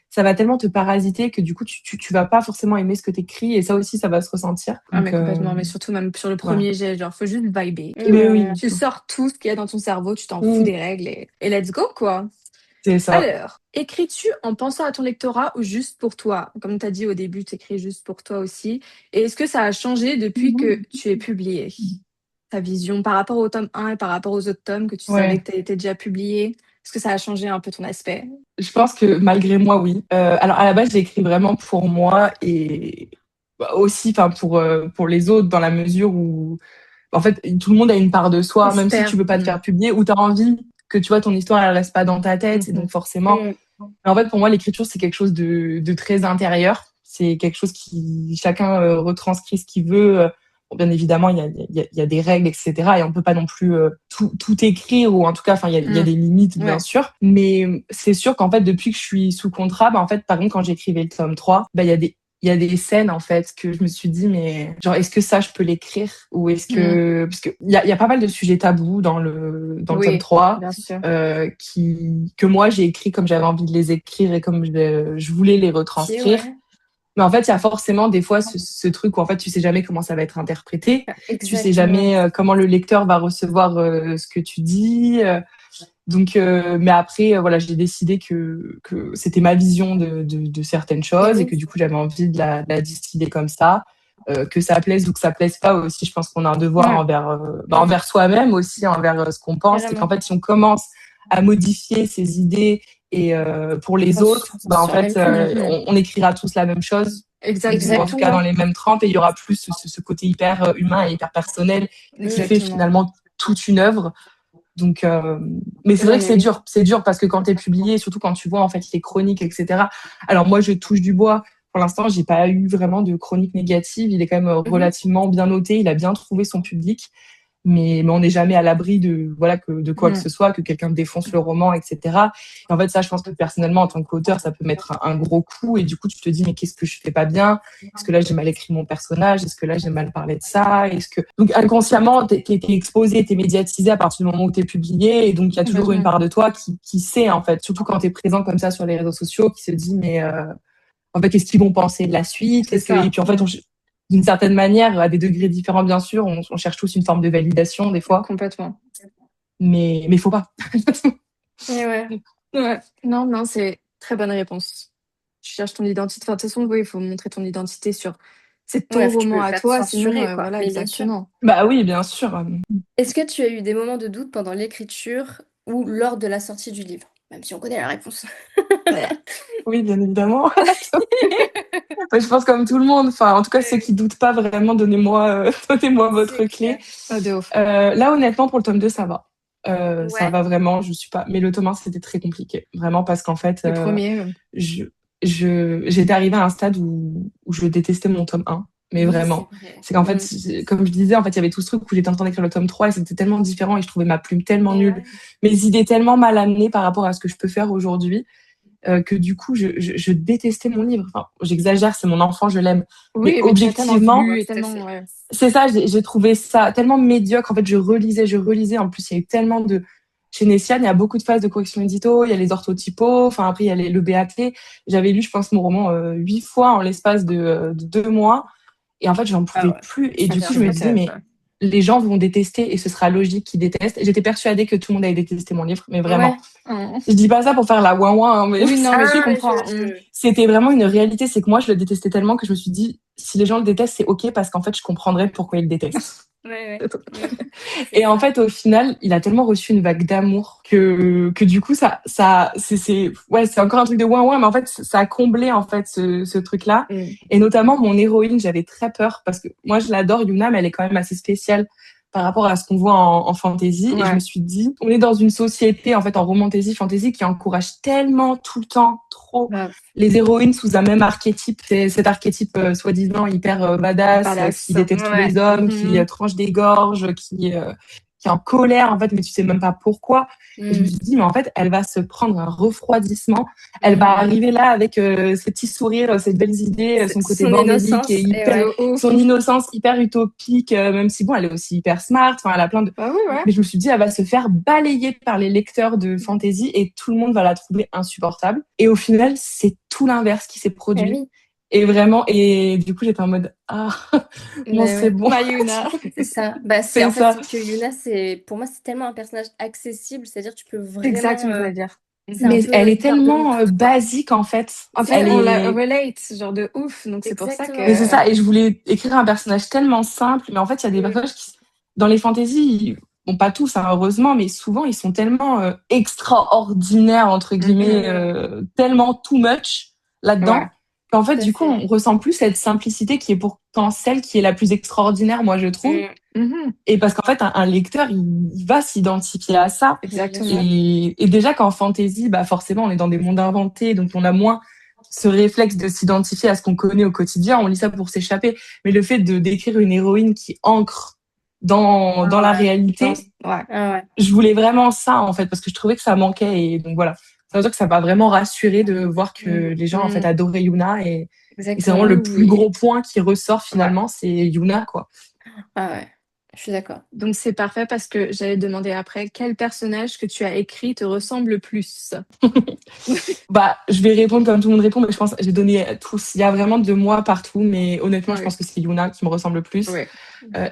Ça va tellement te parasiter que du coup, tu vas pas forcément aimer ce que t'écris et ça aussi, ça va se ressentir. Ah, Donc, mais complètement, mais surtout même sur le voilà. premier jet, genre, faut juste vibrer. Mais oui, Tu sors tout ce qu'il y a dans ton cerveau, tu t'en Mm. fous des règles et let's go, quoi. c'est ça. Alors, écris-tu en pensant à ton lectorat ou juste pour toi? Comme tu as dit au début, tu écris juste pour toi aussi. Et est-ce que ça a changé depuis que tu es publié? Ta vision par rapport au tome 1 et par rapport aux autres tomes que tu savais Ouais. que tu étais déjà publié? Est-ce que ça a changé un peu ton aspect? Je pense que malgré moi, oui. Alors à la base, j'ai écrit vraiment pour moi et aussi, enfin pour les autres, dans la mesure où, en fait, tout le monde a une part de soi, même si J'espère. tu veux pas te faire publier, ou t'as envie que tu vois ton histoire, elle reste pas dans ta tête, et donc forcément. Mais en fait, pour moi, l'écriture, c'est quelque chose de très intérieur. C'est quelque chose qui chacun retranscrit ce qu'il veut. Bon, bien évidemment, il y a des règles, etc. Et on peut pas non plus tout écrire, ou en tout cas, enfin, il y a des limites, bien Ouais. sûr. Mais c'est sûr qu'en fait, depuis que je suis sous contrat, en fait, par exemple, quand j'écrivais le tome 3, il y a des scènes, en fait, que je me suis dit, mais genre, est-ce que ça, je peux l'écrire? Ou est-ce que... Parce qu'il y a pas mal de sujets tabous dans le tome 3 bien sûr. que moi, j'ai écrit comme j'avais envie de les écrire et comme je voulais les retranscrire. Mais en fait, il y a forcément des fois ce truc où en fait, tu sais jamais comment ça va être interprété. Tu sais jamais comment le lecteur va recevoir ce que tu dis. Donc, mais après, voilà, j'ai décidé que c'était ma vision de certaines choses et que du coup, j'avais envie de la distiller comme ça. Que ça plaise ou que ça plaise pas aussi, je pense qu'on a un devoir envers soi-même aussi, envers ce qu'on pense. Et qu'en fait, si on commence à modifier ses idées et pour les autres, en fait, on écrira tous la même chose. Exactement. En tout cas, dans les mêmes trempes, et il y aura plus ce côté hyper humain et hyper personnel qui fait finalement toute une œuvre. Donc, mais c'est vrai que c'est dur parce que quand t'es publié, surtout quand tu vois en fait les chroniques, etc. Alors moi, je touche du bois. Pour l'instant, j'ai pas eu vraiment de chronique négative. Il est quand même relativement bien noté. Il a bien trouvé son public. Mais on n'est jamais à l'abri de quoi que ce soit, que quelqu'un défonce le roman, etc. Et en fait, ça, je pense que personnellement, en tant qu'auteur, ça peut mettre un gros coup. Et du coup, tu te dis, mais qu'est-ce que je fais pas bien? Est-ce que là, j'ai mal écrit mon personnage? Est-ce que là, j'ai mal parlé de ça? Donc, inconsciemment, t'es exposé, t'es médiatisé à partir du moment où t'es publié. Et donc, il y a toujours une part de toi qui sait, en fait, surtout quand t'es présent comme ça sur les réseaux sociaux, qui se dit, mais en fait, qu'est-ce qu'ils vont penser de la suite? Et puis, en fait, d'une certaine manière, à des degrés différents, bien sûr, on cherche tous une forme de validation, des fois. Complètement. Mais il faut pas. Non, c'est très bonne réponse. Tu cherches ton identité. Enfin, de toute façon, oui, il faut montrer ton identité sur... C'est ton roman à toi, sinon, voilà, exactement. Bah oui, bien sûr. Est-ce que tu as eu des moments de doute pendant l'écriture ou lors de la sortie du livre? Même si on connaît la réponse. Oui, bien évidemment. Je pense comme tout le monde. Enfin, en tout cas, ceux qui doutent pas vraiment, donnez-moi votre clé. De ouf. Là, honnêtement, pour le tome 2, ça va. Ça Ouais. va vraiment, je suis pas. Mais le tome 1, c'était très compliqué. Vraiment, parce qu'en fait, Le premier. j'étais arrivée à un stade où je détestais mon tome 1. Mais vraiment. C'est qu'en fait, comme je disais, en fait, il y avait tout ce truc où j'étais en train d'écrire le tome 3 et c'était tellement différent et je trouvais ma plume tellement nulle. Mes idées tellement mal amenées par rapport à ce que je peux faire aujourd'hui. Que du coup, je détestais mon livre. Enfin, j'exagère, c'est mon enfant, je l'aime. Oui, mais objectivement, c'est ça, j'ai trouvé ça tellement médiocre. En fait, je relisais. En plus, il y a eu tellement de... Chez Nessiane, il y a beaucoup de phases de correction édito, il y a les orthotypos, enfin après, il y a le BAT. J'avais lu, je pense, mon roman 8 fois en l'espace de 2 mois. Et en fait, j'en pouvais plus. Et du coup, je me disais, mais les gens vont détester et ce sera logique qu'ils détestent. J'étais persuadée que tout le monde allait détester mon livre, mais vraiment. Je dis pas ça pour faire la ouin-ouin, hein, mais oui, non, mais je comprends. C'était vraiment une réalité, c'est que moi, je le détestais tellement que je me suis dit, si les gens le détestent, c'est ok parce qu'en fait, je comprendrais pourquoi ils le détestent. Et en fait, au final, il a tellement reçu une vague d'amour que du coup, c'est encore un truc de ouin-ouin, mais en fait, ça a comblé en fait ce truc-là. Et notamment, mon héroïne, j'avais très peur parce que moi, je l'adore, Yuna, mais elle est quand même assez spéciale par rapport à ce qu'on voit en fantasy. Et je me suis dit, on est dans une société, en fait, en romantasy, fantasy, qui encourage tellement, tout le temps, trop, les héroïnes sous un même archétype. C'est cet archétype, soi-disant, hyper badass, qui déteste tous les hommes, qui tranche des gorges, qui est en colère, en fait, mais tu sais même pas pourquoi. Et je me Mm. suis dit, mais en fait, elle va se prendre un refroidissement. Elle va arriver là avec ses petits sourires, ses belles idées, son côté Son bordélique et innocence, et ouais. De ouf. son innocence hyper utopique, même si bon, elle est aussi hyper smart. Enfin, elle a plein de. Bah oui, ouais. Mais je me suis dit, elle va se faire balayer par les lecteurs de fantasy et tout le monde va la trouver insupportable. Et au final, c'est tout l'inverse qui s'est Eh produit. oui, Et vraiment, et du coup, j'étais en mode, ah, non, mais c'est ouais. bon. Mayuna. C'est ça. Bah, C'est en fait, ça. c'est que Yuna, pour moi, c'est tellement un personnage accessible, c'est-à-dire tu peux C'est exact vraiment, ce que j'allais dire. c'est un Mais peu elle est une fleur de tellement lotus, quoi. basique, en fait. En C'est fait, Elle ça. on la est. relate, genre de ouf. Donc c'est pour ça Exactement. Mais c'est que. ça. Et je voulais écrire un personnage tellement simple. Mais en fait, il y a des Mm. personnages qui, dans les fantaisies, bon, pas tous, hein, heureusement, mais souvent, ils sont tellement extraordinaires, entre guillemets, Mm. tellement too much là-dedans. Ouais. Qu'en fait, Tout à du coup, fait. on ressent plus cette simplicité qui est pourtant celle qui est la plus extraordinaire, moi, je trouve. Mm. Mhm. Et parce qu'en fait, un lecteur, il va s'identifier à ça. Mais bien sûr. Exactement. Et déjà qu'en fantasy, bah forcément, on est dans des mondes inventés, donc on a moins ce réflexe de s'identifier à ce qu'on connaît au quotidien. On lit ça pour s'échapper. Mais le fait de d'écrire une héroïne qui ancre dans la Ah ouais. réalité, Ouais. Ah ouais. je voulais vraiment ça, en fait, parce que je trouvais que ça manquait. Et donc voilà. Ça veut dire que ça m'a vraiment rassuré de voir que Mm. les gens, en fait, Mhm. adoraient Yuna. Et c'est vraiment Exactement. le Oui, plus oui. gros point qui ressort Ouais. finalement, c'est Yuna, quoi. Ah ouais. Je suis d'accord. Donc c'est parfait parce que j'allais demander après quel personnage que tu as écrit te ressemble le plus. Bah, je vais répondre comme tout le monde répond, mais je pense que j'ai donné tous. Il y a vraiment de moi partout, mais honnêtement, je Oui. pense que c'est Yuna qui me ressemble le plus. Oui.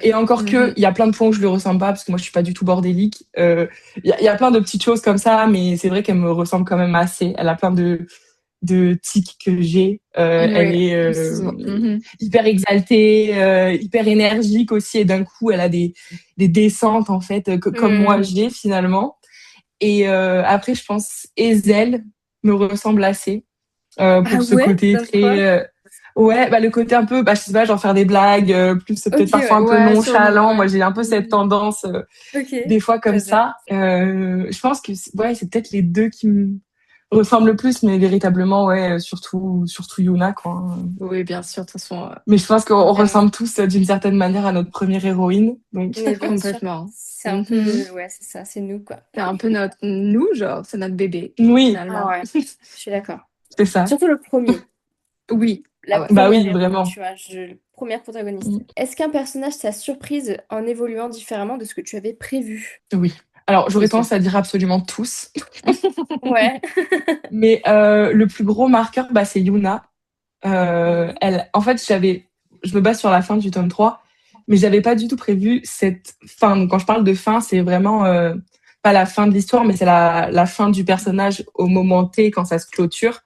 Et encore que, Mhm. il y a plein de points où je lui ressemble pas, parce que moi, je suis pas du tout bordélique. Il y a plein de petites choses comme ça, mais c'est vrai qu'elle me ressemble quand même assez. Elle a plein de tics que j'ai. Elle Oui. est Mhm. hyper exaltée, hyper énergique aussi, et d'un coup, elle a des descentes, en fait, comme moi Mm. j'ai finalement. Et après, je pense, Ezel me ressemble assez Ah pour ce ouais? côté Dans quoi? très ouais, bah le côté un peu, bah je sais pas, genre faire des blagues, plus peut-être Ok, parfois ouais. un peu Ouais, sur le. nonchalant. Moi Ouais. j'ai un peu cette Mm. tendance Ok, des fois comme j'adore. ça. Je pense que ouais, c'est peut-être les deux qui me ressemblent le plus, mais véritablement ouais, surtout Yuna, quoi. Oui, bien sûr, de toute façon, Mais je pense qu'on Vraiment. ressemble tous d'une certaine manière à notre première héroïne, donc Mais bien sûr. complètement. C'est un Mhm. peu, ouais, c'est ça, c'est nous, quoi. C'est un peu notre nous, genre, c'est notre bébé, oui, Ah finalement. ouais, je suis d'accord. c'est ça. Surtout le premier, Oui. la Ah ouais. Bah première oui, héroïne, vraiment. tu vois, première protagoniste. Est-ce qu'un personnage t'a surprise en évoluant différemment de ce que tu avais prévu? Oui. Alors C'est j'aurais sûr. tendance à dire absolument tous. Ouais. Mais le plus gros marqueur, bah, c'est Yuna. En fait, je me base sur la fin du tome 3, mais j'avais pas du tout prévu cette fin. Donc, quand je parle de fin, c'est vraiment pas la fin de l'histoire, mais c'est la fin du personnage au moment T, quand ça se clôture,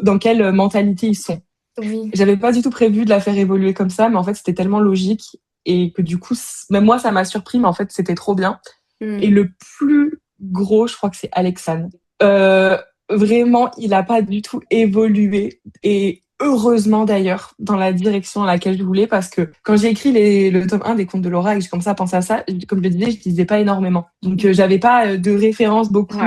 dans quelle mentalité ils sont. Oui. J'avais pas du tout prévu de la faire évoluer comme ça, mais en fait, c'était tellement logique et que du coup, même moi, ça m'a surpris, mais en fait, c'était trop bien. Et Mm. le plus gros, je crois que c'est Alexandre. Euh, Vraiment, il n'a pas du tout évolué. Et heureusement d'ailleurs, dans la direction à laquelle je voulais, parce que quand j'ai écrit le tome 1 des Contes de Laura et que j'ai commencé à penser à ça, comme je le disais, je lisais pas énormément. Donc, j'avais pas de références Ouais. beaucoup.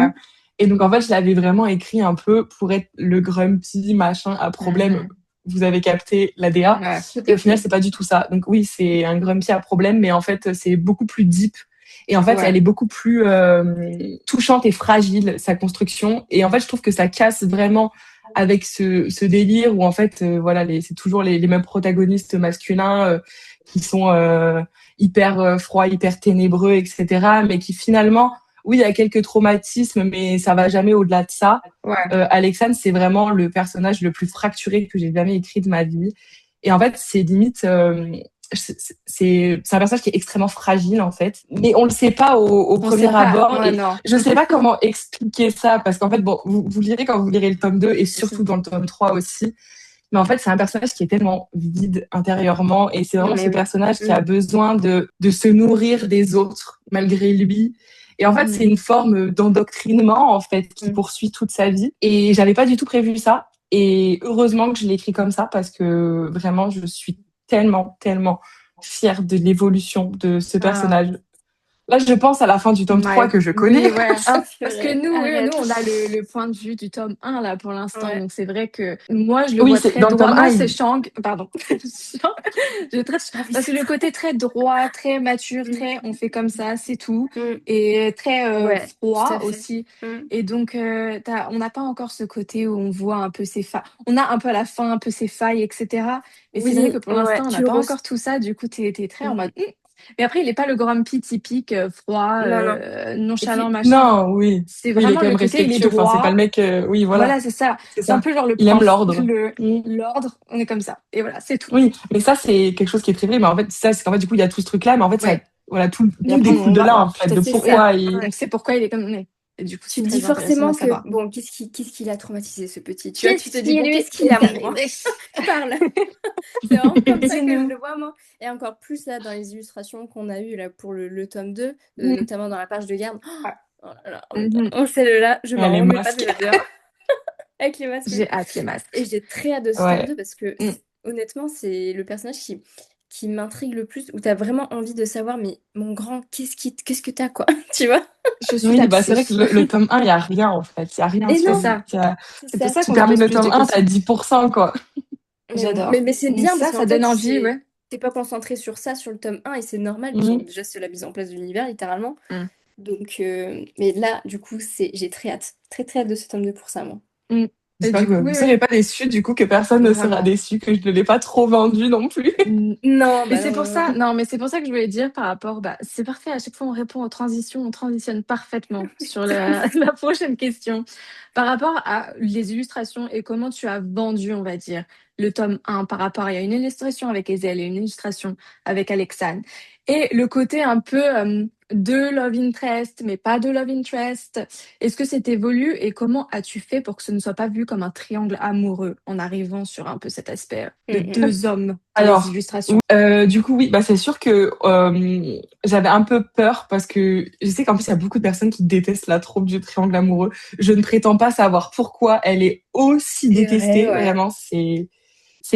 Et donc, en fait, je l'avais vraiment écrit un peu pour être le grumpy machin à problème. Mhm. Vous avez capté l'ADA. Ouais, tout Et à au final, fait. c'est pas du tout ça. Donc oui, c'est un grumpy à problème, mais en fait, c'est beaucoup plus deep. Et en fait, elle Ouais. est beaucoup plus touchante et fragile, sa construction. Et en fait, je trouve que ça casse vraiment avec ce délire où en fait, voilà, c'est toujours les mêmes protagonistes masculins qui sont hyper froids, hyper ténébreux, etc. Mais qui finalement, oui, il y a quelques traumatismes, mais ça va jamais au-delà de ça. Ouais. Alexandre, c'est vraiment le personnage le plus fracturé que j'ai jamais écrit de ma vie. Et en fait, c'est limite, c'est un personnage qui est extrêmement fragile en fait, mais on le sait pas au On sait premier pas. abord. Ouais, Et non. je sais pas comment expliquer ça parce qu'en fait, bon, vous lirez quand vous lirez le tome 2 et surtout dans le tome 3 aussi. Mais en fait, c'est un personnage qui est tellement vide intérieurement et c'est vraiment Mais ce oui. personnage qui a besoin de se nourrir des autres malgré lui. Et en fait, c'est Mhm. une forme d'endoctrinement en fait qui Mm. poursuit toute sa vie. Et j'avais pas du tout prévu ça. Et heureusement que je l'ai écrit comme ça parce que vraiment, je suis tellement fière de l'évolution de ce Ah, personnage. Là, je pense à la fin du tome 3 que je connais. Oui, ouais. Ah, Parce que purée, nous, oui, arrête. nous, on a le point de vue du tome 1 là pour l'instant. Ouais. Donc c'est vrai que moi, je le Oui, vois c'est très dans le droit. tome Moi, 1, c'est Shang. Pardon. Ah oui, Parce que le côté très droit, très mature, Mm. très on fait comme ça, c'est tout. Mm. Et très Ouais, tout froid à fait. aussi. Mm. Et donc, on n'a pas encore ce côté où on voit un peu ses failles. On a un peu à la fin, un peu ses failles, etc. Mais c'est vrai Oui, que pour ouais, l'instant, on tu n'a le pas ressens. encore tout ça. Du coup, t'es très en Mm. mode. Mais après, il n'est pas le grumpy typique, froid, Non, non. Et nonchalant, puis, machin. non, oui. C'est Oui, il est vraiment quand le même côté, il est respectueux. Enfin, c'est pas le droit. mec. Oui, voilà. Voilà, c'est ça. C'est C'est un ça. peu genre le Il aime prof, l'ordre. Mm. l'ordre, on est comme ça. Et voilà, c'est tout. Oui, mais ça, c'est quelque chose qui est très vrai. Mais en fait, ça, c'est qu'en fait, du coup, il y a tout ce truc-là. Mais en fait, ça, Ouais. voilà, Et tout après, découle on de va là, voir en fait, petit à de petit, c'est ça. pourquoi Ouais. On sait pourquoi il est comme on est. Et du coup, Tu c'est te dis très intéressant forcément à que, savoir. bon, qu'est-ce qui l'a traumatisé, ce petit? Tu vois, tu te Qu'est-ce dis, qui bon, lui qu'est-ce qu'il a, est mon grand? arrivé? Parle. C'est vraiment comme ça que je Dis-nous. le vois, moi. Et encore plus, là, dans les illustrations qu'on a eues, là, pour le tome 2, Mm. notamment dans la page de garde. Ouais. Oh là là, Mhm. celle-là, je m'en les remets pas de masques. la bien. Avec les masques. J'ai hâte les Et masques. j'ai très hâte de ce tome Ouais. 2 parce que, Mm. honnêtement, c'est le personnage qui m'intrigue le plus, où t'as vraiment envie de savoir, mais mon grand, qu'est-ce que t'as, quoi? Tu vois? Je suis Oui, bah, c'est taxée. vrai que le tome 1, il n'y a rien, en fait. Il n'y a rien Et C'est sur non, lui. ça. c'est C'est pour ça. ça Tu qu'on se termines pose le plus de tome 1, t'as questions. 10%, quoi. Mais bon, J'adore. mais c'est Donc bien parce ça qu'en donne fait, envie, ouais. t'es pas concentré sur ça sur le tome 1 et c'est normal. Puis Mhm. déjà, c'est la mise en place de l'univers, littéralement. Mm. Donc, mais là, du coup, j'ai très hâte. Très, très hâte de ce tome 2 pour ça, moi. Mm. Et J'espère du que coup, vous oui, ne oui, serez pas déçus, du coup, que personne ne sera vraiment. déçu, que je ne l'ai pas trop vendu non plus. Non, Mais bah c'est non, pour non, ça, non. non, mais c'est pour ça que je voulais dire par rapport, c'est parfait, à chaque fois on répond aux transitions, on transitionne parfaitement sur la prochaine question. Par rapport à les illustrations et comment tu as vendu, on va dire, le tome 1 par rapport, il y a une illustration avec Ezel et une illustration avec Alexane. Et le côté un peu de Love Interest, mais pas de Love Interest. Est-ce que c'est évolué et comment as-tu fait pour que ce ne soit pas vu comme un triangle amoureux en arrivant sur un peu cet aspect de Mhm. deux hommes dans les Alors, illustrations? du coup, oui, bah, c'est sûr que j'avais un peu peur parce que je sais qu'en plus, il y a beaucoup de personnes qui détestent la troupe du triangle amoureux. Je ne prétends pas savoir pourquoi elle est aussi C'est vrai, détestée. ouais. Vraiment, c'est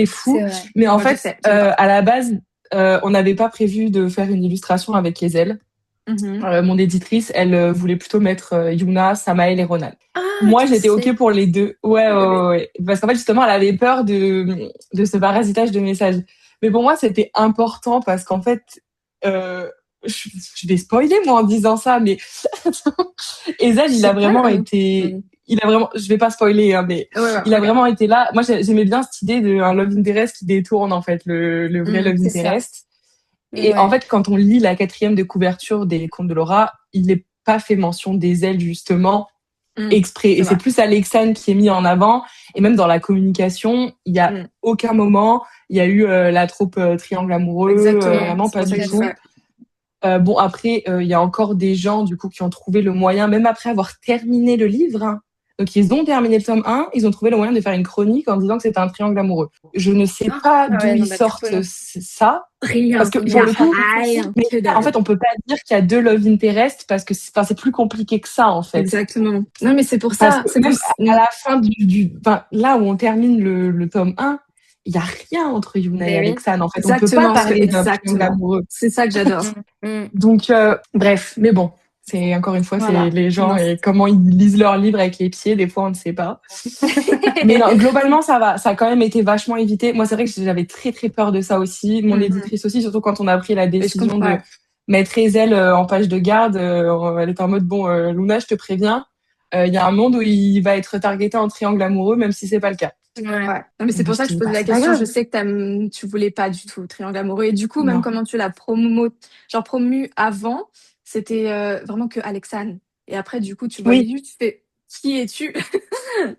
fou. C'est vrai. Mais en Moi, je fait, sais, j'aime pas. à la base, on n'avait pas prévu de faire une illustration avec Ezel. Mhm. Mon éditrice, elle voulait plutôt mettre Yuna, Samael et Ronald. Ah, Moi, tu j'étais OK sais. pour les deux. Ouais, ouais, Oui. ouais, ouais. Parce qu'en fait, justement, elle avait peur de ce parasitage de messages. Mais pour moi, c'était important parce qu'en fait, euh, je vais spoiler, moi, en disant ça, mais Ezel, Je il a sais pas. vraiment été, il a vraiment, je vais pas spoiler, hein, mais Ouais, ouais, il a ok. vraiment été là. Moi, j'aimais bien cette idée d'un love interest qui détourne, en fait, le vrai love C'est ça. interest. Et en Ouais. fait, quand on lit la quatrième de couverture des Contes de Laura, il n'est pas fait mention des ailes, justement, Mm. exprès. Et C'est c'est vrai. plus Alexandre qui est mis en avant. Et même dans la communication, il y a Mm. aucun moment, il y a eu la troupe triangle amoureux, Exactement. vraiment C'est pas pour ça du que Tout à je dis tout. fait. ouais. Bon, après, il y a encore des gens, du coup, qui ont trouvé le moyen, même après avoir terminé le livre, hein. Donc, ils ont terminé le tome 1, ils ont trouvé le moyen de faire une chronique en disant que c'était un triangle amoureux. Je ne sais pas Ah d'où ouais, non, ils bah, du coup, sortent non. ça, parce Rien. que Il y pour a le coup, rien. mais Que en dalle. fait, on peut pas dire qu'il y a deux love interest parce que c'est plus compliqué que ça, en fait. Exactement. Non, mais c'est pour Parce ça. que C'est pour même ça. à la fin enfin, là où on termine le tome 1, il y a rien entre Yuna et Mais oui. Alexane. En fait, on peut pas Exactement. parler d'un triangle Exactement. amoureux. C'est ça que j'adore. Mm. Donc, bref, mais bon, c'est encore une fois, c'est Voilà. les gens Non. et comment ils lisent leurs livres avec les pieds. Des fois, on ne sait pas. Mais non, globalement, ça va. Ça a quand même été vachement évité. Moi, c'est vrai que j'avais très très peur de ça aussi. Mon Mhm. éditrice aussi, surtout quand on a pris la Mais je décision comprends. de Ouais. mettre Ezel en page de garde. Elle était en mode bon, Luna, je te préviens, il y a un monde où il va être targeté en triangle amoureux, même si c'est pas le cas. Ouais. Ouais. Non, mais c'est Donc, pour je ça que te je dis, posais bah, la c'est pas question. Je grave. sais que tu voulais pas du tout Triangle amoureux. Et du coup, même Non. comment tu l'as genre promu avant, c'était vraiment que Alexane. Et après, du coup, tu vois Oui. Liu, tu fais qui es-tu?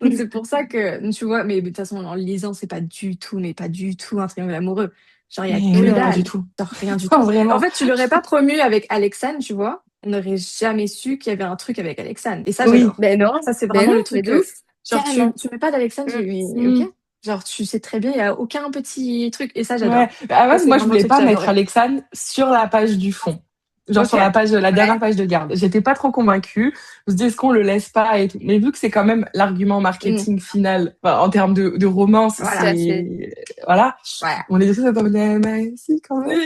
Donc c'est pour ça que tu vois, mais de toute façon, en le lisant, c'est pas du tout, mais pas du tout un triangle amoureux. Genre, il y a Mais que oui, non, pas du dalle. tout. Genre, rien du Non, tout. En vraiment. fait, tu l'aurais pas promu avec Alexane, tu vois. On n'aurait jamais su qu'il y avait un truc avec Alexane. Et ça, Oui. j'adore. Ben non. Ça, c'est Ben vraiment non, le mais truc de ouf. genre, tu, Carrément. tu mets pas d'Alexane, Mm. ok? Mm. Genre, tu sais très bien, il y a aucun petit truc. Et ça, Ouais. j'adore. À la Ça, base, c'est moi, je vraiment le voulais truc que pas mettre j'adorais. Alexane sur la page du fond. Genre sur Ok. la dernière page de garde. J'étais pas trop convaincue. Je me dis, est-ce qu'on le laisse pas et tout. Mais vu que c'est quand même l'argument Mm. marketing final, enfin, en termes de romance, Tout Voilà. à fait. voilà. Voilà. On est tous comme, mais si, quand même.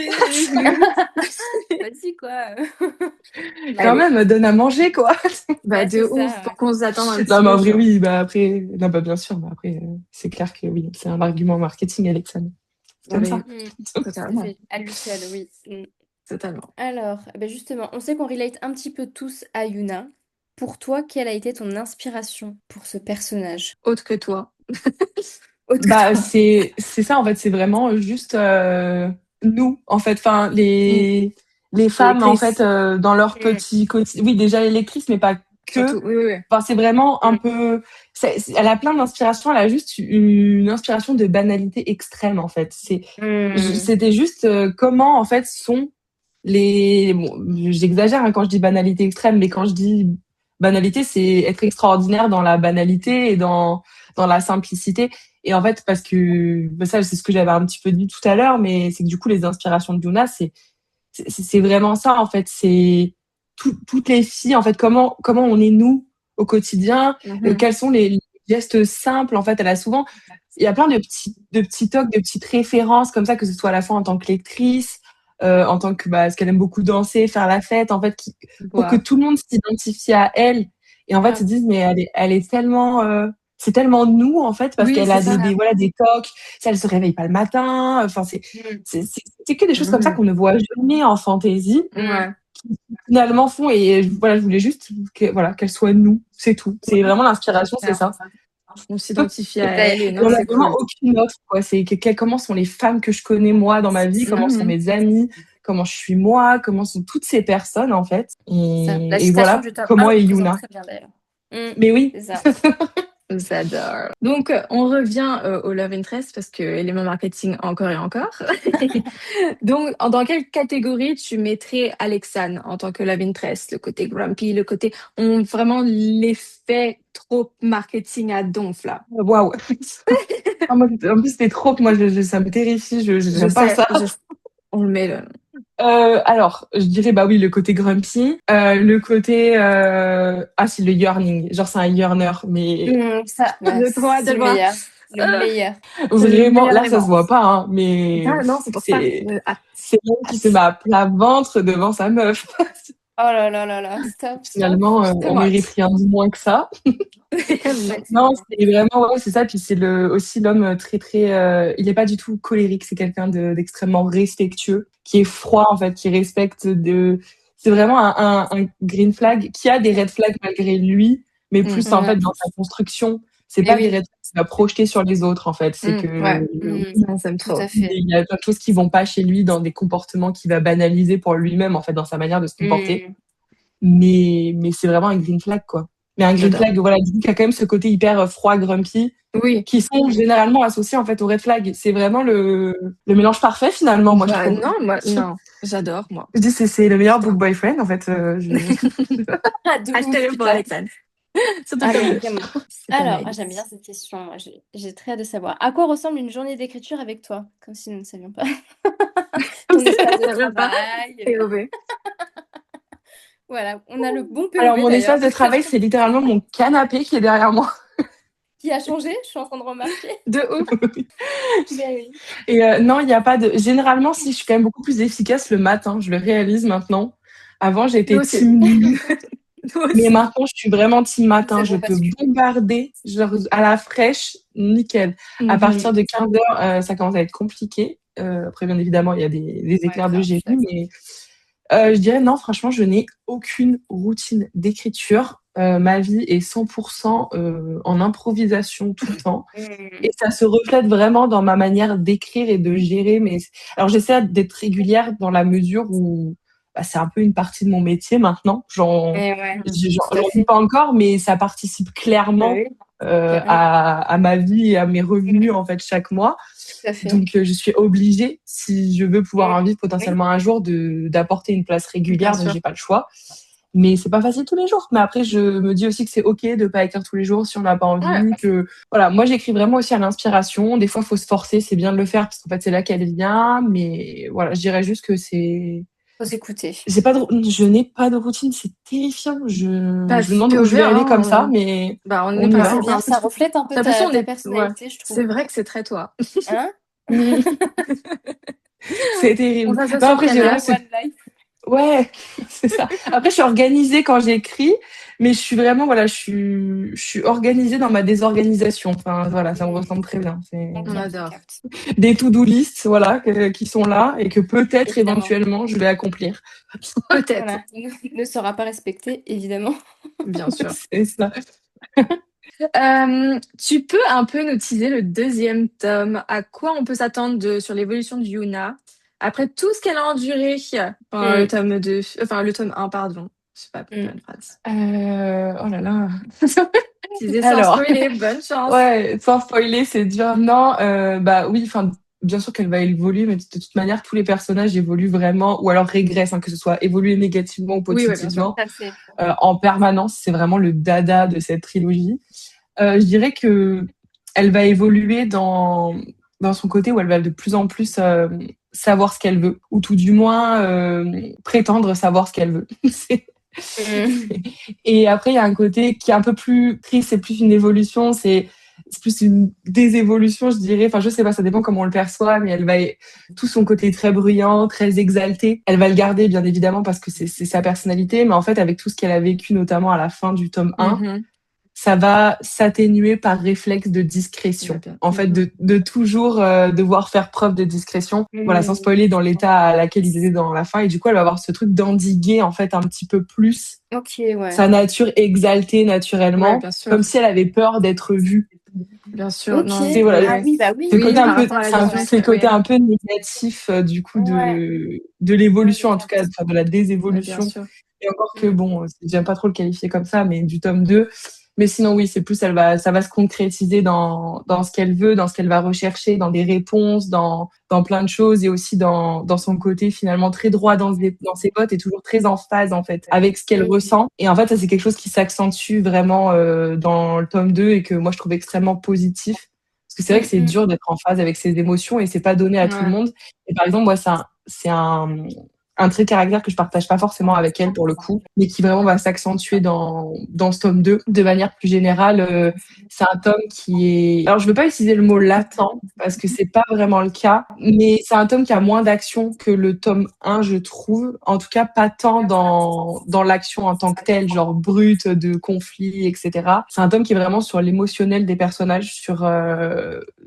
Vas-y, quoi. Quand Allez. même, donne à manger, quoi. Bah, Ouais, de c'est ouf, ça. pour qu'on s'attende un petit Non, mais en peu, vrai, genre. oui, bah après, non, bah bien sûr, mais après, c'est clair que oui, c'est un argument marketing, Alexandre. C'est Ah comme oui, ça. Tout à totalement. fait. À lui seul, oui. Totalement. Alors, justement, on sait qu'on relate un petit peu tous à Yuna. Pour toi, quelle a été ton inspiration pour ce personnage? Autre que toi. Autre que Bah, toi. c'est ça, en fait, c'est vraiment juste nous, en fait, enfin, Mm. les femmes, en fait, Lectrice, dans leur Mm. petit quotidien. Oui, déjà les lectrices, mais pas que. surtout. Oui, oui, oui. Enfin, c'est vraiment un Mm. peu. Elle a plein d'inspirations, elle a juste une inspiration de banalité extrême, en fait. Mm. C'était juste comment, en fait, sont les. Bon, j'exagère hein, quand je dis banalité extrême, mais quand je dis banalité, c'est être extraordinaire dans la banalité et dans la simplicité. Et en fait, parce que bah, ça, c'est ce que j'avais un petit peu dit tout à l'heure, mais c'est que du coup, les inspirations de Yuna, c'est vraiment ça, en fait. C'est toutes les filles, en fait, comment on est nous au quotidien, Mhm. quels sont les gestes simples, en fait. Elle a souvent, il y a plein de petits tocs, de petites références comme ça, que ce soit à la fois en tant que lectrice, en tant que, bah, parce qu'elle aime beaucoup danser, faire la fête, en fait, pour que Boire. tout le monde s'identifie à elle. Et en fait, se Grave. disent, mais elle est tellement, c'est tellement nous, en fait, parce Oui, qu'elle c'est a ça. voilà, des tocs. Ça, elle se réveille pas le matin. Enfin, Mm. c'est que des choses comme ça Mhm. qu'on ne voit jamais en fantaisie, Mm. Ouais. qui finalement font. Et voilà, je voulais juste voilà, qu'elle soit nous, c'est tout. C'est vraiment l'inspiration, c'est ça. On s'identifie Et à elle et Il non, n'y en a c'est vraiment cool. aucune autre, quoi. C'est comment sont les femmes que je connais moi dans ma vie, comment sont Mhm. mes amis, comment je suis moi, comment sont toutes ces personnes en fait. ça. La Et citation voilà du tome comment 1 est représente Yuna. très bien d'ailleurs. Mm. Mais oui, C'est ça. J'adore. Donc, on revient au Love Interest parce que élément marketing encore et encore. Donc, dans quelle catégorie tu mettrais Alexane en tant que Love Interest? Le côté grumpy, le côté vraiment l'effet trop marketing à donf là. waouh. Ah, moi, en plus, c'était trop. Moi, ça me terrifie. Je J'aime pas sais, ça. on le met là. Alors, je dirais bah oui, le côté grumpy, le côté ah c'est le yearning, genre c'est un yearner, mais Ça, ouais, J'ai trop hâte de c'est le le voir. meilleur. Le Ah, meilleur. c'est le vraiment meilleur là ça se élément. voit pas, hein, mais Ah non, c'est pour ça. Hâte, c'est l'homme qui se hâte. met à plat ventre devant sa meuf. Oh là là là là. Stop, stop. Finalement, J'ai on tellement mérite hâte. rien de moins que ça. Non, Effectivement. c'est vraiment ouais, c'est ça. Puis c'est aussi l'homme très très. Il est pas du tout colérique. C'est quelqu'un d'extrêmement respectueux, qui est froid en fait, qui respecte de. C'est vraiment un green flag qui a des red flags malgré lui, mais Mm, plus en fait Ouais. dans sa construction. C'est Mais pas des oui. red flags qu'il va projeter sur les autres en fait. C'est que ouais, Mm. ça j'aime Tout trop. à fait. il y a plein de choses qui vont pas chez lui dans des comportements qu'il va banaliser pour lui-même en fait dans sa manière de se comporter. Mm. Mais c'est vraiment un green flag, quoi. Mais un green J'adore. flag, voilà, du coup, qui a quand même ce côté hyper froid, grumpy, Oui. qui sont généralement associés, en fait, au red flag. C'est vraiment le mélange parfait, finalement, moi, je Bah, trouve. non, moi, non. J'adore, moi. Je dis, c'est le meilleur book boyfriend, en fait. Ah, de ouf, Achetez-le pour putain. Alexandre. Surtout Ah, tome mais 2. vraiment. C'est Alors, tellement j'aime bien nice. cette question. Moi, j'ai très hâte de savoir. À quoi ressemble une journée d'écriture avec toi? Comme si nous ne savions pas. Ton espace de Ça veut pas. travail. POV. Voilà, on a le bon Alors, POV mon d'ailleurs. espace de travail, c'est littéralement mon canapé qui est derrière moi. Qui a changé, je suis en train de remarquer. De ouf. Ben oui. Et non, il n'y a pas de. Généralement, si je suis quand même beaucoup plus efficace le matin, je le réalise maintenant. Avant, Nous j'étais aussi. team nuit. Nous Mais aussi. maintenant, je suis vraiment team C'est matin. Je bon peux parce que. bombarder genre, à la fraîche, nickel. À Mhm. partir de 15 heures, ça commence à être compliqué. Après, bien évidemment, il y a des Ouais, éclairs de grave, je génie. suis d'accord. Mais je dirais non, franchement, je n'ai aucune routine d'écriture. Ma vie est 100% en improvisation tout le temps. Et ça se reflète vraiment dans ma manière d'écrire et de gérer mes. Alors, j'essaie d'être régulière dans la mesure où bah, c'est un peu une partie de mon métier maintenant. Et ouais, tout J'en à vis fait. pas encore, mais ça participe Ben clairement oui, carrément. à ma vie et à mes revenus en fait chaque mois. Tout à fait. Donc, je suis obligée, si je veux pouvoir en vivre Oui, potentiellement un jour, d'apporter une place Bien régulière. Donc, sûr. j'ai pas le choix. Mais c'est pas facile tous les jours. Mais après, je me dis aussi que c'est OK de pas écrire tous les jours si on n'a pas Ouais. envie. Que voilà, moi j'écris vraiment aussi à l'inspiration. Des fois, il faut se forcer, c'est bien de le faire parce qu'en fait c'est là qu'elle vient. Mais voilà, je dirais juste que Faut écouter. Je n'ai pas de routine, c'est terrifiant. Je Bah, me demande fais où je vais ouvert, aller comme hein. ça, mais Bah, on on est y pas. va. C'est bien, ça reflète un peu J'ai l'impression ta ouais, personnalité, je trouve. c'est vrai que c'est très toi. Hein? C'est On terrible. s'assoit Non, sur le après, je dirais, canapé. One life. ouais, c'est ça. Après, je suis organisée quand j'écris, mais je suis vraiment, voilà, je suis organisée dans ma désorganisation. Enfin, voilà, ça me ressemble très bien. C'est On adore. Capte. des to-do list, voilà, qui sont là et que peut-être Évidemment. éventuellement je vais accomplir. Peut-être, Voilà. Il ne sera pas respecté, évidemment. bien sûr. C'est ça. Tu peux un peu nous teaser le deuxième tome. À quoi on peut s'attendre sur l'évolution de Yuna après tout ce qu'elle a enduré pendant le tome 2, enfin le tome 1, pardon. Je sais pas faire une phrase. Oh là là. Teaser sans Alors, spoiler, bonne chance. ouais, sans spoiler, c'est dur. Non, bah oui, enfin, bien sûr qu'elle va évoluer, mais de toute manière, tous les personnages évoluent vraiment, ou alors régressent, hein, que ce soit évoluer négativement ou Oui, ouais, bien sûr. positivement, en permanence. C'est vraiment le dada de cette trilogie. Je dirais que elle va évoluer dans son côté où elle va de plus en plus savoir ce qu'elle veut, ou tout du moins prétendre savoir ce qu'elle veut. Et après, il y a un côté qui est un peu plus triste, c'est plus une évolution, c'est plus une désévolution, je dirais. Enfin, je sais pas, ça dépend comment on le perçoit, mais elle va tout son côté très bruyant, très exalté. Elle va le garder, bien évidemment, parce que c'est sa personnalité, mais en fait, avec tout ce qu'elle a vécu, notamment à la fin du tome 1, ça va s'atténuer par réflexe de discrétion. En fait, de toujours devoir faire preuve de discrétion. Voilà, sans spoiler dans l'état à laquelle il était dans la fin. Et du coup, elle va avoir ce truc d'endiguer, en fait, un petit peu plus sa nature exaltée naturellement, Ouais, bien sûr. comme si elle avait peur d'être vue. Bien sûr. Non, C'est voilà, Ah oui, bah oui. ce côté un peu, c'est le côté un peu négatif du coup de l'évolution, en tout cas, enfin, de la bien désévolution. sûr. Et encore que bon, j'aime pas trop le qualifier comme ça, mais du tome 2. Mais sinon, oui, c'est plus, ça va se concrétiser dans ce qu'elle veut, dans ce qu'elle va rechercher, dans des réponses, dans plein de choses, et aussi dans son côté finalement très droit dans ses bottes et toujours très en phase, en fait, avec ce qu'elle ressent. Et en fait, ça, c'est quelque chose qui s'accentue vraiment dans le tome 2 et que moi, je trouve extrêmement positif. Parce que c'est vrai que c'est dur d'être en phase avec ses émotions et c'est pas donné à tout le monde. Et par exemple, moi, c'est un trait de caractère que je partage pas forcément avec elle pour le coup, mais qui vraiment va s'accentuer dans ce tome 2. De manière plus générale, c'est un tome qui est... Alors, je veux pas utiliser le mot latent, parce que c'est pas vraiment le cas, mais c'est un tome qui a moins d'action que le tome 1, je trouve. En tout cas, pas tant dans l'action en tant que telle, genre brute, de conflit, etc. C'est un tome qui est vraiment sur l'émotionnel des personnages, sur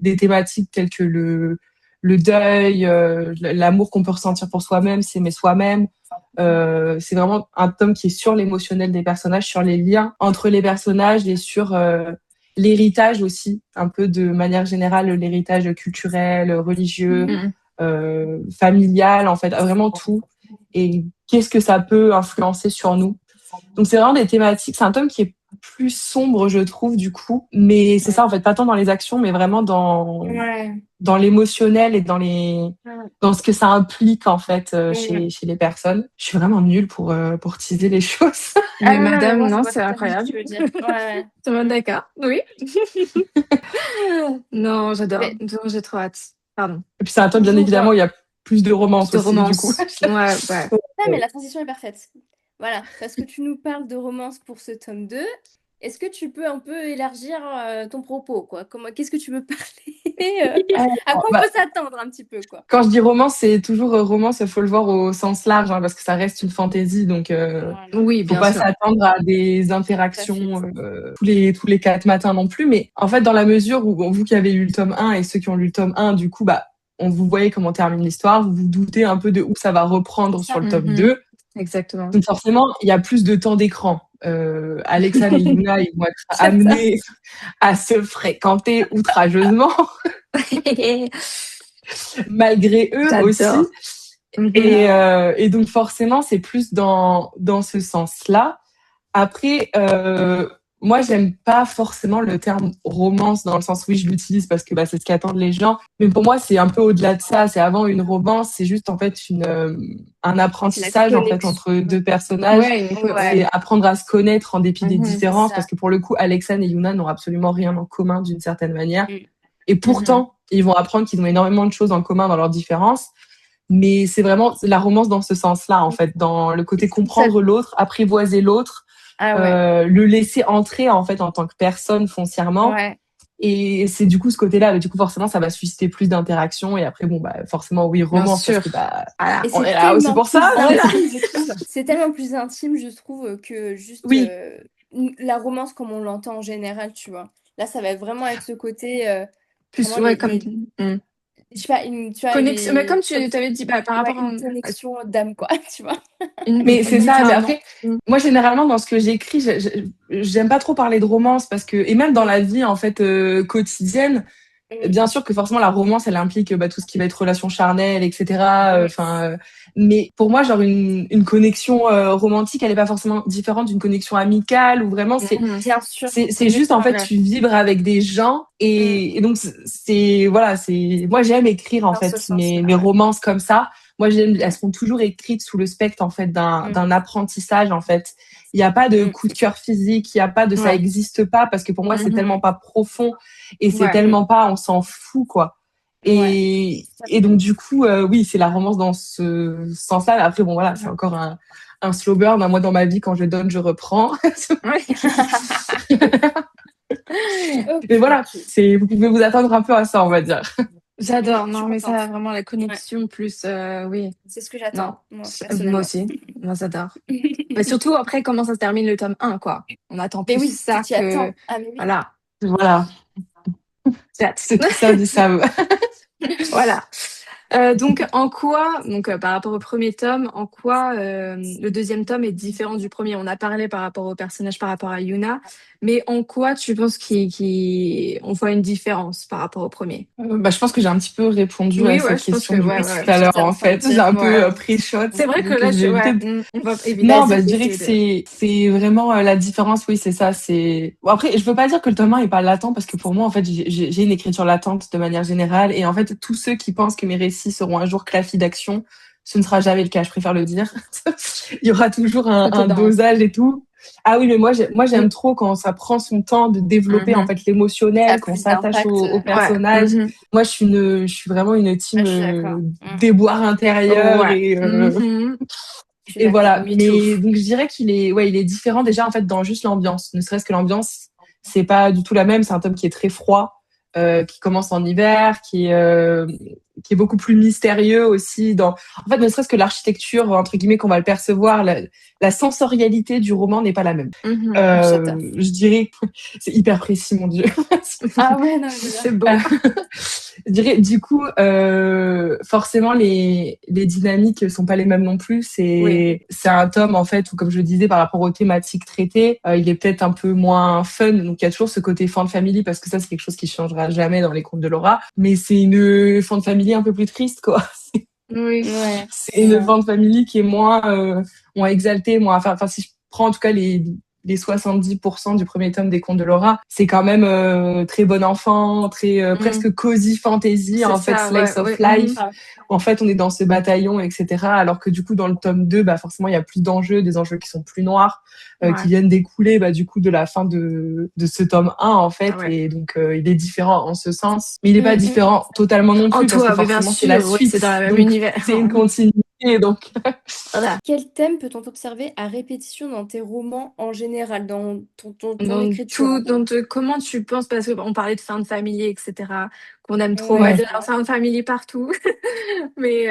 des thématiques telles que le deuil, l'amour qu'on peut ressentir pour soi-même, s'aimer soi-même. C'est vraiment un tome qui est sur l'émotionnel des personnages, sur les liens entre les personnages et sur l'héritage aussi, un peu de manière générale, l'héritage culturel, religieux, familial, en fait, vraiment tout. Et qu'est-ce que ça peut influencer sur nous. Donc c'est vraiment des thématiques, c'est un tome qui est plus sombre, je trouve, du coup. Mais c'est ça, en fait, pas tant dans les actions, mais vraiment dans l'émotionnel et dans ce que ça implique, en fait, chez les personnes. Je suis vraiment nulle pour teaser les choses. Mais madame, non, c'est incroyable. Tu veux dire. Ouais. Tout le monde d'accord. Oui. Non, j'adore. Non, j'ai trop hâte. Pardon. Et puis c'est un tome, bien évidemment, où il y a plus de romance aussi, du coup. Ouais. Ah, mais la transition est parfaite. Voilà, parce que tu nous parles de romance pour ce tome 2. Est-ce que tu peux un peu élargir ton propos, quoi? Qu'est-ce que tu veux parler à quoi on peut s'attendre un petit peu, quoi? Quand je dis romance, c'est toujours romance, il faut le voir au sens large, parce que ça reste une fantaisie, donc oui, faut pas s'attendre à des interactions tous les 4 matins non plus. Mais en fait, dans la mesure où vous qui avez lu le tome 1 et ceux qui ont lu le tome 1, du coup, on vous voyez comment termine l'histoire, vous vous doutez un peu de où ça va reprendre sur le tome 2. Exactement. Donc forcément, il y a plus de temps d'écran. Alexandre et Yuna, ils vont être amenés à se fréquenter outrageusement, malgré eux aussi. Et donc forcément, c'est plus dans ce sens-là. Après, moi, j'aime pas forcément le terme romance dans le sens oui, je l'utilise parce que c'est ce qu'attendent les gens. Mais pour moi, c'est un peu au-delà de ça. C'est avant une romance, c'est juste en fait un apprentissage en fait entre deux personnages. C'est apprendre à se connaître en dépit des différences parce que pour le coup, Alexandre et Yuna n'ont absolument rien en commun d'une certaine manière. Et pourtant, ils vont apprendre qu'ils ont énormément de choses en commun dans leurs différences. mais c'est vraiment la romance dans ce sens-là, en fait, dans le côté comprendre l'autre, apprivoiser l'autre, Ah ouais. le laisser entrer, en fait, en tant que personne foncièrement. Ouais. Et c'est du coup ce côté-là. Mais du coup, forcément, ça va susciter plus d'interactions. Et après, bon, bah, forcément, oui, Bien romance, parce sûr. que, bah, Voilà. Et on c'est est là aussi tellement pour ça. plus intime, je trouve. C'est tellement plus intime, je trouve, que juste Oui, la romance comme on l'entend en général, tu vois. Là, ça va vraiment être ce côté, Plus, vraiment ouais, comme. les je sais pas, tu vois, Connexion. Mais comme tu t'avais dit, bah, par ouais, rapport une connexion d'âme, quoi, tu vois. mais c'est ça. Mais Littéralement. après, moi, généralement, dans ce que j'écris, j'aime pas trop parler de romance parce que, et même dans la vie, en fait, quotidienne, bien sûr que forcément la romance elle implique tout ce qui va être relation charnelle, etc. Enfin, mais pour moi genre une connexion romantique elle est pas forcément différente d'une connexion amicale ou vraiment Bien sûr, c'est juste en fait Ouais. tu vibres avec des gens et donc c'est voilà c'est moi j'aime écrire en dans ce fait sens-là, mes ouais. romances comme ça. Moi j'aime elles sont toujours écrites sous le spectre en fait d'un apprentissage en fait. Il y a pas de coup de cœur physique, il y a pas de ça Ouais. existe pas parce que pour moi c'est tellement pas profond et c'est Ouais. tellement pas on s'en fout quoi. Ouais. Et donc du coup oui c'est la romance dans ce sens-là. Après bon voilà c'est encore un slow burn. Moi dans ma vie quand je donne je reprends. Ouais. Mais Ok, voilà ok. c'est vous pouvez vous attendre un peu à ça on va dire. J'adore. Je suis Non, mais contente. ça, vraiment, la connexion plus, oui. C'est ce que Non. j'attends, moi, Moi personnellement. aussi. Moi, j'adore. Mais surtout après, comment ça se termine le tome 1, quoi. On attend Mais plus oui, tu ça t'y que. attends. Ah, mais oui. Voilà. Voilà J'ai hâte. c'est tout ça du Sam. Voilà. Donc, en quoi, donc par rapport au premier tome, en quoi le deuxième tome est différent du premier? On a parlé par rapport au personnage, par rapport à Yuna, mais en quoi tu penses qu'on voit une différence par rapport au premier? Je pense que j'ai un petit peu répondu à Oui, ouais, cette je pense que question du ouais, coup ouais. tout à l'heure J'étais en en train de fait. J'ai dire. un peu Ouais. pré-shot C'est vrai que donc là, je vais ouais, éviter. on va Non, vas-y, je dirais que essayer de. c'est vraiment la différence. Oui, c'est ça. C'est bon, après, je veux pas dire que le tome 1 est pas latent parce que pour moi, en fait, j'ai une écriture latente de manière générale. Et en fait, tous ceux qui pensent que mes récits seront un jour claffés d'action, ce ne sera jamais le cas. Je préfère le dire. Il y aura toujours un Dedans. dosage et tout. Ah oui, mais moi, Mm. j'aime trop quand ça prend son temps de développer en Mhm. fait Ça a l'émotionnel, qu'on plus s'attache d'impact. au Ouais. personnage. Mhm. Moi, je suis vraiment une team Je suis d'accord. déboire intérieur Ouais. et Mhm. Je suis et d'accord. voilà, Me too. mais donc je dirais il est différent déjà en fait dans juste l'ambiance. Ne serait-ce que l'ambiance, c'est pas du tout la même. C'est un tome qui est très froid, qui commence en hiver, qui est beaucoup plus mystérieux aussi. En fait, ne serait-ce que l'architecture entre guillemets qu'on va le percevoir, la sensorialité du roman n'est pas la même. Mhm. J'adore. Je dirais, c'est hyper précis, mon Dieu. Ah ouais, non, j'adore. C'est beau. Je dirais, du coup, forcément, les dynamiques sont pas les mêmes non plus. Oui. C'est un tome, en fait, où, comme je le disais, par rapport aux thématiques traitées, il est peut-être un peu moins fun. Donc, il y a toujours ce côté fan family, parce que ça, c'est quelque chose qui changera jamais dans les contes de Laura. Mais c'est une fan family un peu plus triste, quoi. Oui. Ouais. C'est une fan family qui est moins exaltée, enfin, si je prends en tout cas les 70% du premier tome des Contes de Laura, c'est quand même très bon enfant, très Mm. presque cozy fantasy, C'est en fait, ça, ouais, slice of ouais. life. Mhm. En fait, on est dans ce bataillon, etc. Alors que du coup, dans le tome 2, forcément, il y a plus d'enjeux, des enjeux qui sont plus noirs, qui Ouais. viennent d'écouler du coup de la fin de ce tome 1, en fait. Ah ouais. Et donc, il est différent en ce sens. Mais il n'est pas Mm. différent totalement non En plus, parce que toi, oui, bien forcément, c'est la sûr. Oui, c'est suite. dans le même Donc, univers. c'est une continuité. Donc, Voilà. Quel thème peut-on observer à répétition dans tes romans en général, dans ton Donc, écriture en fait? comment tu penses, parce qu'on parlait de fin de famille, etc., qu'on aime trop Ouais, mettre ouais. de la fin de famille partout. Mais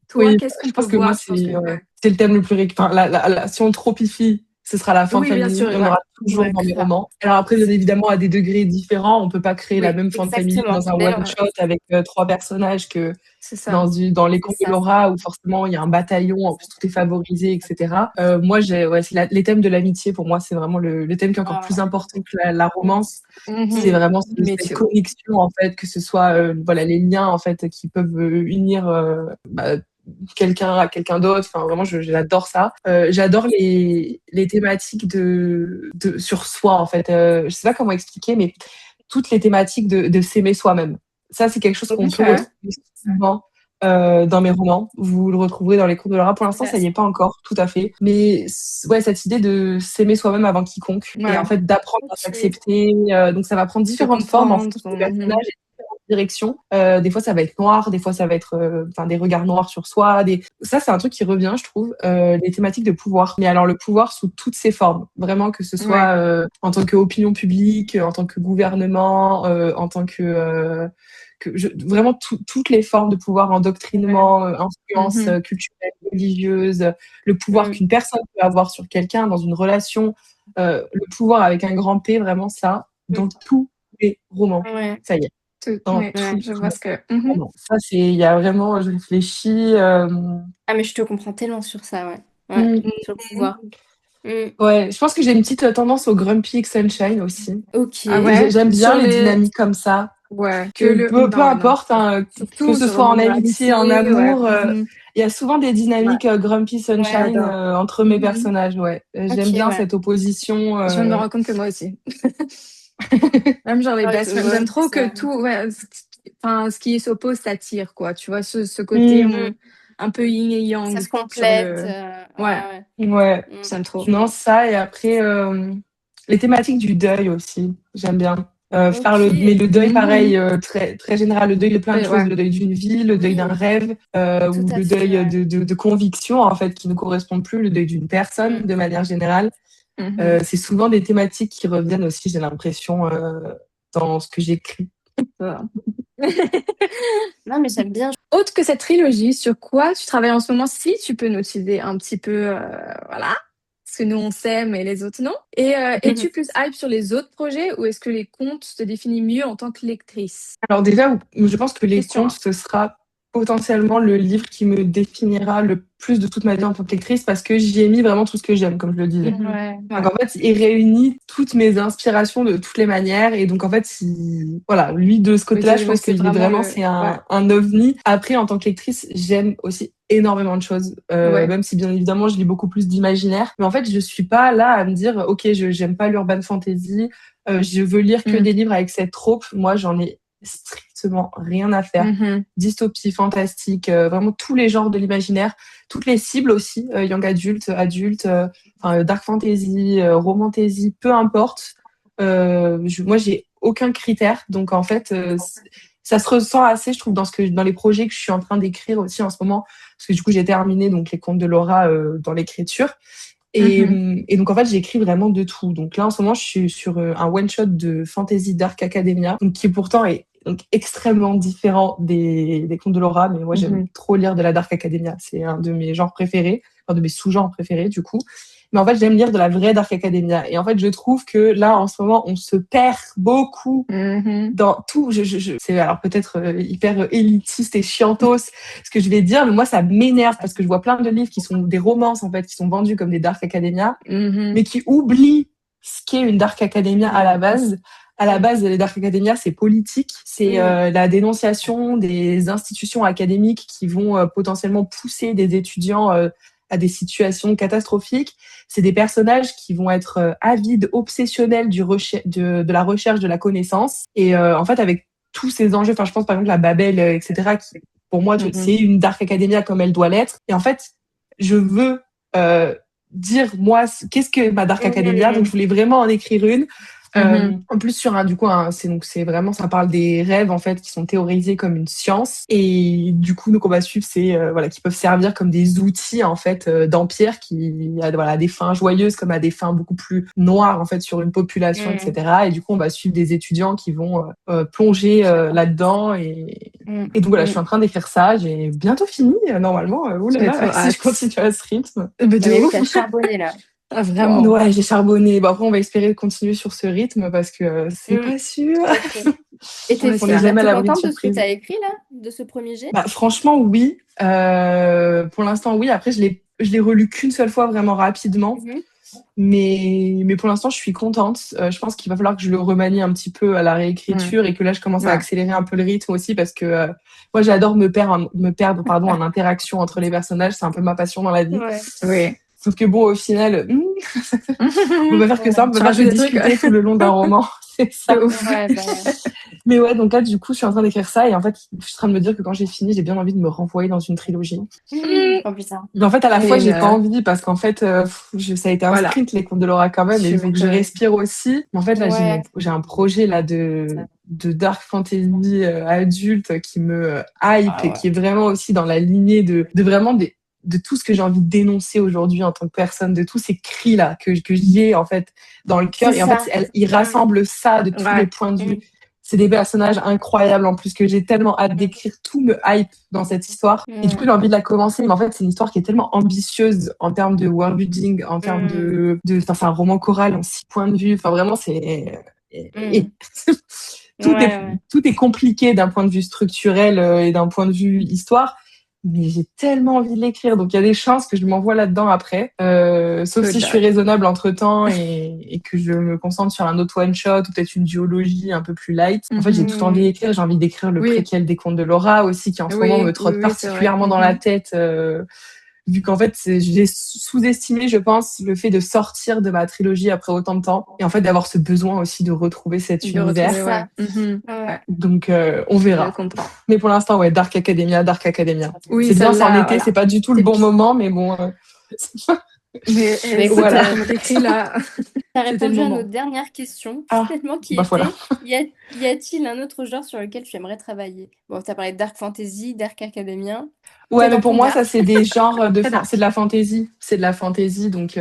toi, Oui, qu'est-ce je qu'on peut pense que moi, voir? Je pense que, ouais. c'est le thème le plus enfin, si on tropifie, ce sera la fin de Oui, bien famille. sûr, Il y en ouais. aura toujours ouais, dans mes grave. romans. Alors après, bien évidemment, à des degrés différents, on peut pas créer la Oui, même fin de famille Exactement. dans un Mais one non, shot avec 3 personnages que c'est ça. dans les c'est contes de ça. Laura où forcément il y a un bataillon, en plus tout est favorisé, etc. Moi, c'est les thèmes de l'amitié pour moi, c'est vraiment le thème qui est encore plus Ah, important que la romance. C'est Mhm. vraiment Me cette too. connexion en fait, que ce soit voilà les liens en fait qui peuvent unir quelqu'un à quelqu'un d'autre. Enfin, vraiment, j'adore ça. J'adore les thématiques sur soi, en fait. Je sais pas comment expliquer, mais toutes les thématiques de s'aimer soi-même. Ça, c'est quelque chose qu'on peut Ok. retrouver souvent dans mes romans. Vous le retrouverez dans les cours de Laura. Pour l'instant, ça y est pas encore, tout à fait. Mais ouais, cette idée de s'aimer soi-même avant quiconque et en Ouais. fait d'apprendre à ok. s'accepter. Donc, ça va prendre Se différentes formes en fonction comprendre. des Mhm. personnages direction. Des fois, ça va être noir, des fois, ça va être des regards noirs sur soi. Ça, c'est un truc qui revient, je trouve, les thématiques de pouvoir. Mais alors, le pouvoir sous toutes ses formes. Vraiment, que ce soit en tant qu'opinion publique, en tant que gouvernement, en tant que vraiment toutes les formes de pouvoir, endoctrinement, influence culturelle, religieuse, le pouvoir qu'une personne peut avoir sur quelqu'un dans une relation, le pouvoir avec un grand P, vraiment ça, dans tous les romans. Ça y est. Je vois ce que. Ça, il y a vraiment, je réfléchis. Ah, mais je te comprends tellement sur ça, sur le pouvoir. Ouais, je pense que j'ai une petite tendance au Grumpy X Sunshine aussi. Ok. Ah ouais, J'aime bien sur les les- dynamiques comme ça. Ouais, Peu importe, hein, Surtout que ce sur soit en roman amitié, en amitié, amour, ouais. il y a souvent des dynamiques Grumpy Sunshine j'adore. entre mes personnages. Ouais. J'aime bien cette opposition. Je viens de me rendre compte que moi aussi. Même genre les best friends. J'aime trop que tout, ce qui s'oppose s'attire, quoi. Tu vois, ce côté un peu yin et yang. Ça se complète. Ouais. J'aime trop. Non, ça, et après, les thématiques du deuil aussi, j'aime bien. Mais le deuil, pareil, très, très général, le deuil de plein de choses, le deuil d'une vie, le deuil d'un rêve, ou le deuil de convictions, en fait, qui ne correspondent plus, le deuil d'une personne, de manière générale. C'est souvent des thématiques qui reviennent aussi, j'ai l'impression, dans ce que j'écris. Non, mais j'aime bien. Autre que cette trilogie, sur quoi tu travailles en ce moment? Si tu peux nous teaser un petit peu, voilà, parce que nous on s'aime et les autres non. Et es-tu plus hype sur les autres projets ou est-ce que les contes te définissent mieux en tant que lectrice? Alors déjà, je pense que les contes, ce sera potentiellement le livre qui me définira le plus de toute ma vie en tant que lectrice parce que j'y ai mis vraiment tout ce que j'aime, comme je le disais. Donc en fait, il réunit toutes mes inspirations de toutes les manières et donc en fait, voilà, lui de ce côté-là, je pense qu'il est vraiment, c'est un ovni. Après, en tant que lectrice, j'aime aussi énormément de choses, même si bien évidemment, je lis beaucoup plus d'imaginaire. Mais en fait, je suis pas là à me dire, ok, j'aime pas l'urban fantasy, je veux lire que des livres avec cette trope. Moi, j'en ai strictement rien à faire. Dystopie, fantastique, vraiment tous les genres de l'imaginaire, toutes les cibles aussi, young adulte, dark fantasy, romantasy, peu importe. Moi, j'ai aucun critère, donc en fait, ça se ressent assez, je trouve, dans les projets que je suis en train d'écrire aussi en ce moment, parce que du coup, j'ai terminé donc les contes de Laura dans l'écriture. Et donc, en fait, j'écris vraiment de tout. Donc là, en ce moment, je suis sur un one-shot de Fantasy Dark Academia, donc, qui pourtant est donc extrêmement différent des contes de Laura. Mais moi, j'aime trop lire de la Dark Academia. C'est un de mes genres préférés, de mes sous-genres préférés, du coup. Mais en fait, j'aime lire de la vraie Dark Academia. Et en fait, je trouve que là, en ce moment, on se perd beaucoup dans tout. C'est alors peut-être hyper élitiste et chiantos ce que je vais dire, mais moi, ça m'énerve parce que je vois plein de livres qui sont des romances, en fait, qui sont vendus comme des Dark Academia, mais qui oublient ce qu'est une Dark Academia à la base. À la base, les Dark Academia, c'est politique, c'est la dénonciation des institutions académiques qui vont potentiellement pousser des étudiants à des situations catastrophiques. C'est des personnages qui vont être avides, obsessionnels de la recherche de la connaissance. Et en fait, avec tous ces enjeux, je pense par exemple à Babel, etc., qui, pour moi, c'est une Dark Academia comme elle doit l'être. Et en fait, je veux dire, moi, qu'est-ce que ma Dark Academia? Donc, je voulais vraiment en écrire une. En plus sur c'est vraiment, ça parle des rêves en fait qui sont théorisés comme une science et du coup donc on va suivre qui peuvent servir comme des outils en fait d'empire qui à des fins joyeuses comme à des fins beaucoup plus noires en fait sur une population etc. Et du coup on va suivre des étudiants qui vont plonger là-dedans et donc voilà je suis en train d'écrire ça, j'ai bientôt fini normalement. Si je continue à ce rythme. T'as charbonné là. Ah, vraiment. Ouais, j'ai charbonné. Après, on va espérer continuer sur ce rythme parce que c'est pas sûr. Et t'es jamais à l'abri de contente de ce que surprise. t'as écrit là, de ce premier jet? Franchement, oui. Pour l'instant, oui. Après, je l'ai relu qu'une seule fois vraiment rapidement. Mais pour l'instant, je suis contente. Je pense qu'il va falloir que je le remanie un petit peu à la réécriture et que là, je commence à accélérer un peu le rythme aussi parce que moi, j'adore me perdre en interaction entre les personnages. C'est un peu ma passion dans la vie. Oui. Sauf que bon, au final, on peut pas faire que ça, on peut pas que discuter tout le long d'un roman. C'est ça. Mais ouais, donc là, du coup, je suis en train d'écrire ça et en fait, je suis en train de me dire que quand j'ai fini, j'ai bien envie de me renvoyer dans une trilogie. Oh putain. Mais en fait, à la fois, j'ai pas envie parce qu'en fait, ça a été un sprint, les contes de Laura quand même, et il faut que je respire aussi. Mais en fait, là, j'ai un projet là de dark fantasy adulte qui me hype Ah et ouais. qui est vraiment aussi dans la lignée de vraiment de tout ce que j'ai envie de dénoncer aujourd'hui en tant que personne, de tous ces cris-là que j'ai en fait dans le cœur. C'est Et en ça. fait, ils rassemblent ça de tous les points de vue. C'est des personnages incroyables en plus que j'ai tellement hâte d'écrire. Tout me hype dans cette histoire. Et du coup, j'ai envie de la commencer. Mais en fait, c'est une histoire qui est tellement ambitieuse en termes de world building, en termes enfin, c'est un roman choral en 6 points de vue. Enfin, vraiment, c'est... Tout est compliqué d'un point de vue structurel et d'un point de vue histoire. Mais j'ai tellement envie de l'écrire. Donc, il y a des chances que je m'envoie là-dedans après. Sauf si je suis raisonnable entre-temps et que je me concentre sur un autre one-shot ou peut-être une duologie un peu plus light. En fait, j'ai tout envie d'écrire. J'ai envie d'écrire le préquel des Contes de Laura aussi, qui en ce moment me trotte particulièrement dans la tête. Vu qu'en fait, j'ai sous-estimé, je pense, le fait de sortir de ma trilogie après autant de temps. Et en fait, d'avoir ce besoin aussi de retrouver cet univers. Donc, on verra. Mais pour l'instant, ouais, Dark Academia. Oui, c'est bien, c'est en été, c'est pas du tout le bon moment, mais bon. Mais voilà. Comme t'écris là. T'as répondu à notre dernière question, finalement, qui était voilà. y a-t-il un autre genre sur lequel tu aimerais travailler? Bon, t'as parlé de Dark Fantasy, Dark Academia. Ouais, mais pour moi, ça, c'est des genres c'est de la fantasy. C'est de la fantasy, donc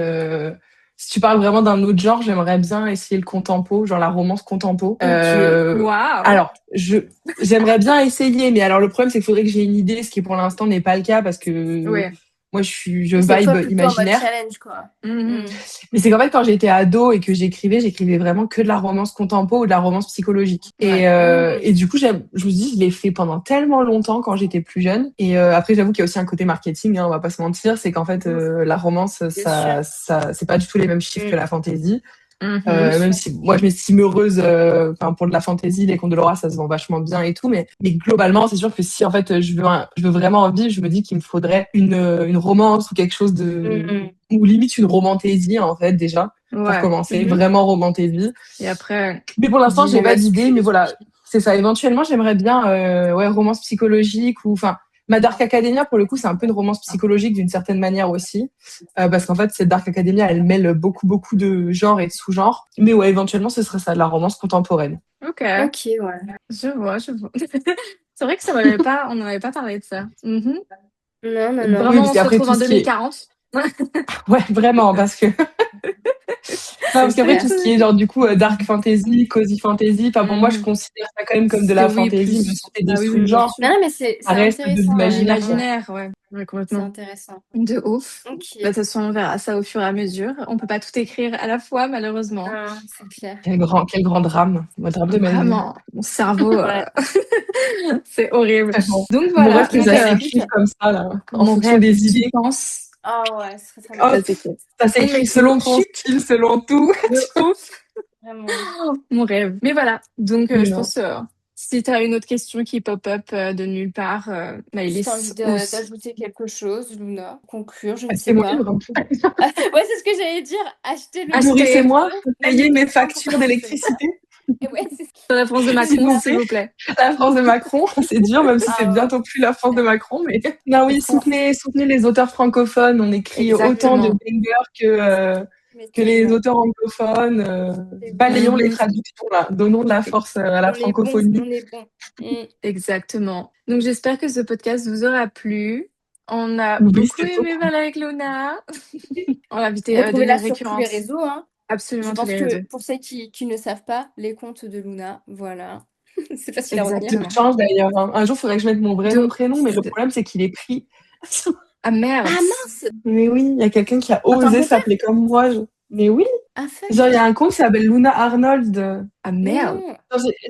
si tu parles vraiment d'un autre genre, j'aimerais bien essayer le contempo, genre la romance contempo. Alors, j'aimerais bien essayer, mais alors le problème, c'est qu'il faudrait que j'ai une idée, ce qui pour l'instant n'est pas le cas parce que moi, je vibe imaginaire. Challenge, quoi. Mais c'est qu'en fait, quand j'étais ado et que j'écrivais vraiment que de la romance contempo ou de la romance psychologique. Et du coup, je me dis, je l'ai fait pendant tellement longtemps quand j'étais plus jeune. Et après, j'avoue qu'il y a aussi un côté marketing, hein, on va pas se mentir, c'est qu'en fait, la romance, ça, c'est pas du tout les mêmes chiffres que la fantasy. Même si moi je m'estime heureuse pour de la fantasy, les Contes de Laura ça se vend vachement bien et tout, mais globalement c'est sûr que si en fait je veux vraiment en vivre, je me dis qu'il me faudrait une romance ou quelque chose de ou limite une romantaisie en fait déjà pour commencer, vraiment romantaisie. Et après mais pour l'instant j'ai pas d'idée, mais voilà, c'est ça. Éventuellement j'aimerais bien romance psychologique ou enfin ma Dark Academia, pour le coup, c'est un peu une romance psychologique d'une certaine manière aussi. Parce qu'en fait, cette Dark Academia, elle mêle beaucoup, beaucoup de genres et de sous-genres. Mais ouais, éventuellement, ce serait ça, de la romance contemporaine. Ok, ouais. Je vois. C'est vrai que on n'en avait pas parlé de ça. Non. Vraiment, oui, on se retrouve en 2040. Ouais, vraiment, parce que... parce qu'après, tout ce qui est genre du coup dark fantasy, cozy fantasy, enfin pour moi, je considère ça quand même comme de la fantasy, mais c'est des sous-genres. Non, mais c'est reste de l'imaginaire, complètement. C'est intéressant. De ouf. De toute façon, on verra ça au fur et à mesure. On peut pas tout écrire à la fois, malheureusement. C'est clair. Quel grand drame. Le drame de ma vie. Vraiment, mon cerveau, c'est horrible. Donc voilà. Mon rêve que j'allais écrire comme ça, là, en fonction des idées. Ah ouais, ce serait très bien. Ça s'écrit selon ton style, selon tout. Vraiment. Mon rêve. Mais voilà, donc je pense si tu as une autre question qui pop-up de nulle part, Maëlys. Si tu as envie d'ajouter quelque chose, Luna, conclure, je ne sais pas. Ouais, c'est ce que j'allais dire. Nourrissez-moi, payez mes factures d'électricité. C'est la France de Macron, s'il vous plaît. La France de Macron, c'est dur, même si c'est bientôt plus la France de Macron. Mais non, oui, soutenez les auteurs francophones. On écrit autant de bangers que les auteurs anglophones. Balayons les traductions, là. Donnons de la force à la francophonie. On est bon. Exactement. Donc, j'espère que ce podcast vous aura plu. On a beaucoup aimé parler avec Luna. On l'a invité à des sur tous les réseaux, hein. Absolument. Je pense que pour ceux qui ne savent pas, les contes de Luna, voilà. C'est facile à retenir. Je change d'ailleurs. Un jour, il faudrait que je mette mon vrai nom, prénom, mais le problème, c'est qu'il est pris. Ah merde. Ah mince. Mais oui, il y a quelqu'un qui a osé s'appeler comme moi. Mais oui. Genre, il y a un compte qui s'appelle Luna Arnold. Ah merde.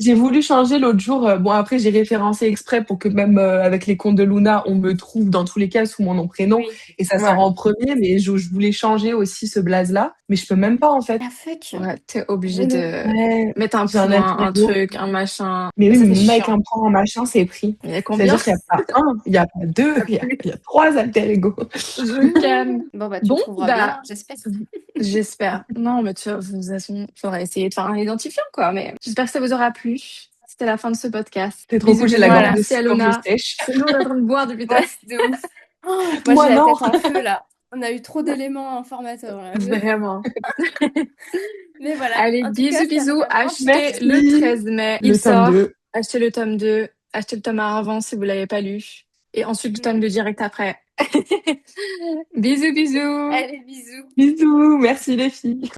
J'ai voulu changer l'autre jour. Bon, après, j'ai référencé exprès pour que même avec les comptes de Luna, on me trouve dans tous les cas sous mon nom prénom. Et ça sort en premier. Mais je voulais changer aussi ce blaze-là. Mais je peux même pas, en fait. Ouais, t'es obligé de mettre un point, un truc, un machin. Mais oui, mais mec, un point, un machin, c'est pris. Il y a combien? C'est-à-dire qu'il n'y a pas un, il n'y a pas deux, il y a 3 alter ego. Je calme. Bon, tu trouveras bien, j'espère. J'espère. Non, mais tu vois, il faudra essayer de faire un identifiant, quoi. Mais j'espère que ça vous aura plu. C'était la fin de ce podcast. C'est trop cool, j'ai la grande moustache. C'est nous, on est en train de boire depuis tout à l'heure. Moi, j'ai la tête en feu, là. On a eu trop d'éléments informateurs. Là. Vraiment. Mais voilà. Allez, En tout bisous, cas, bisous. ça m'a Achetez Merci. le 13 mai. Le Il tome sort. 2. Achetez le tome 2. Achetez le tome 1 avant si vous l'avez pas lu. Et ensuite le tome 2 direct après. Bisous, bisous. Allez, bisous. Bisous. Merci les filles.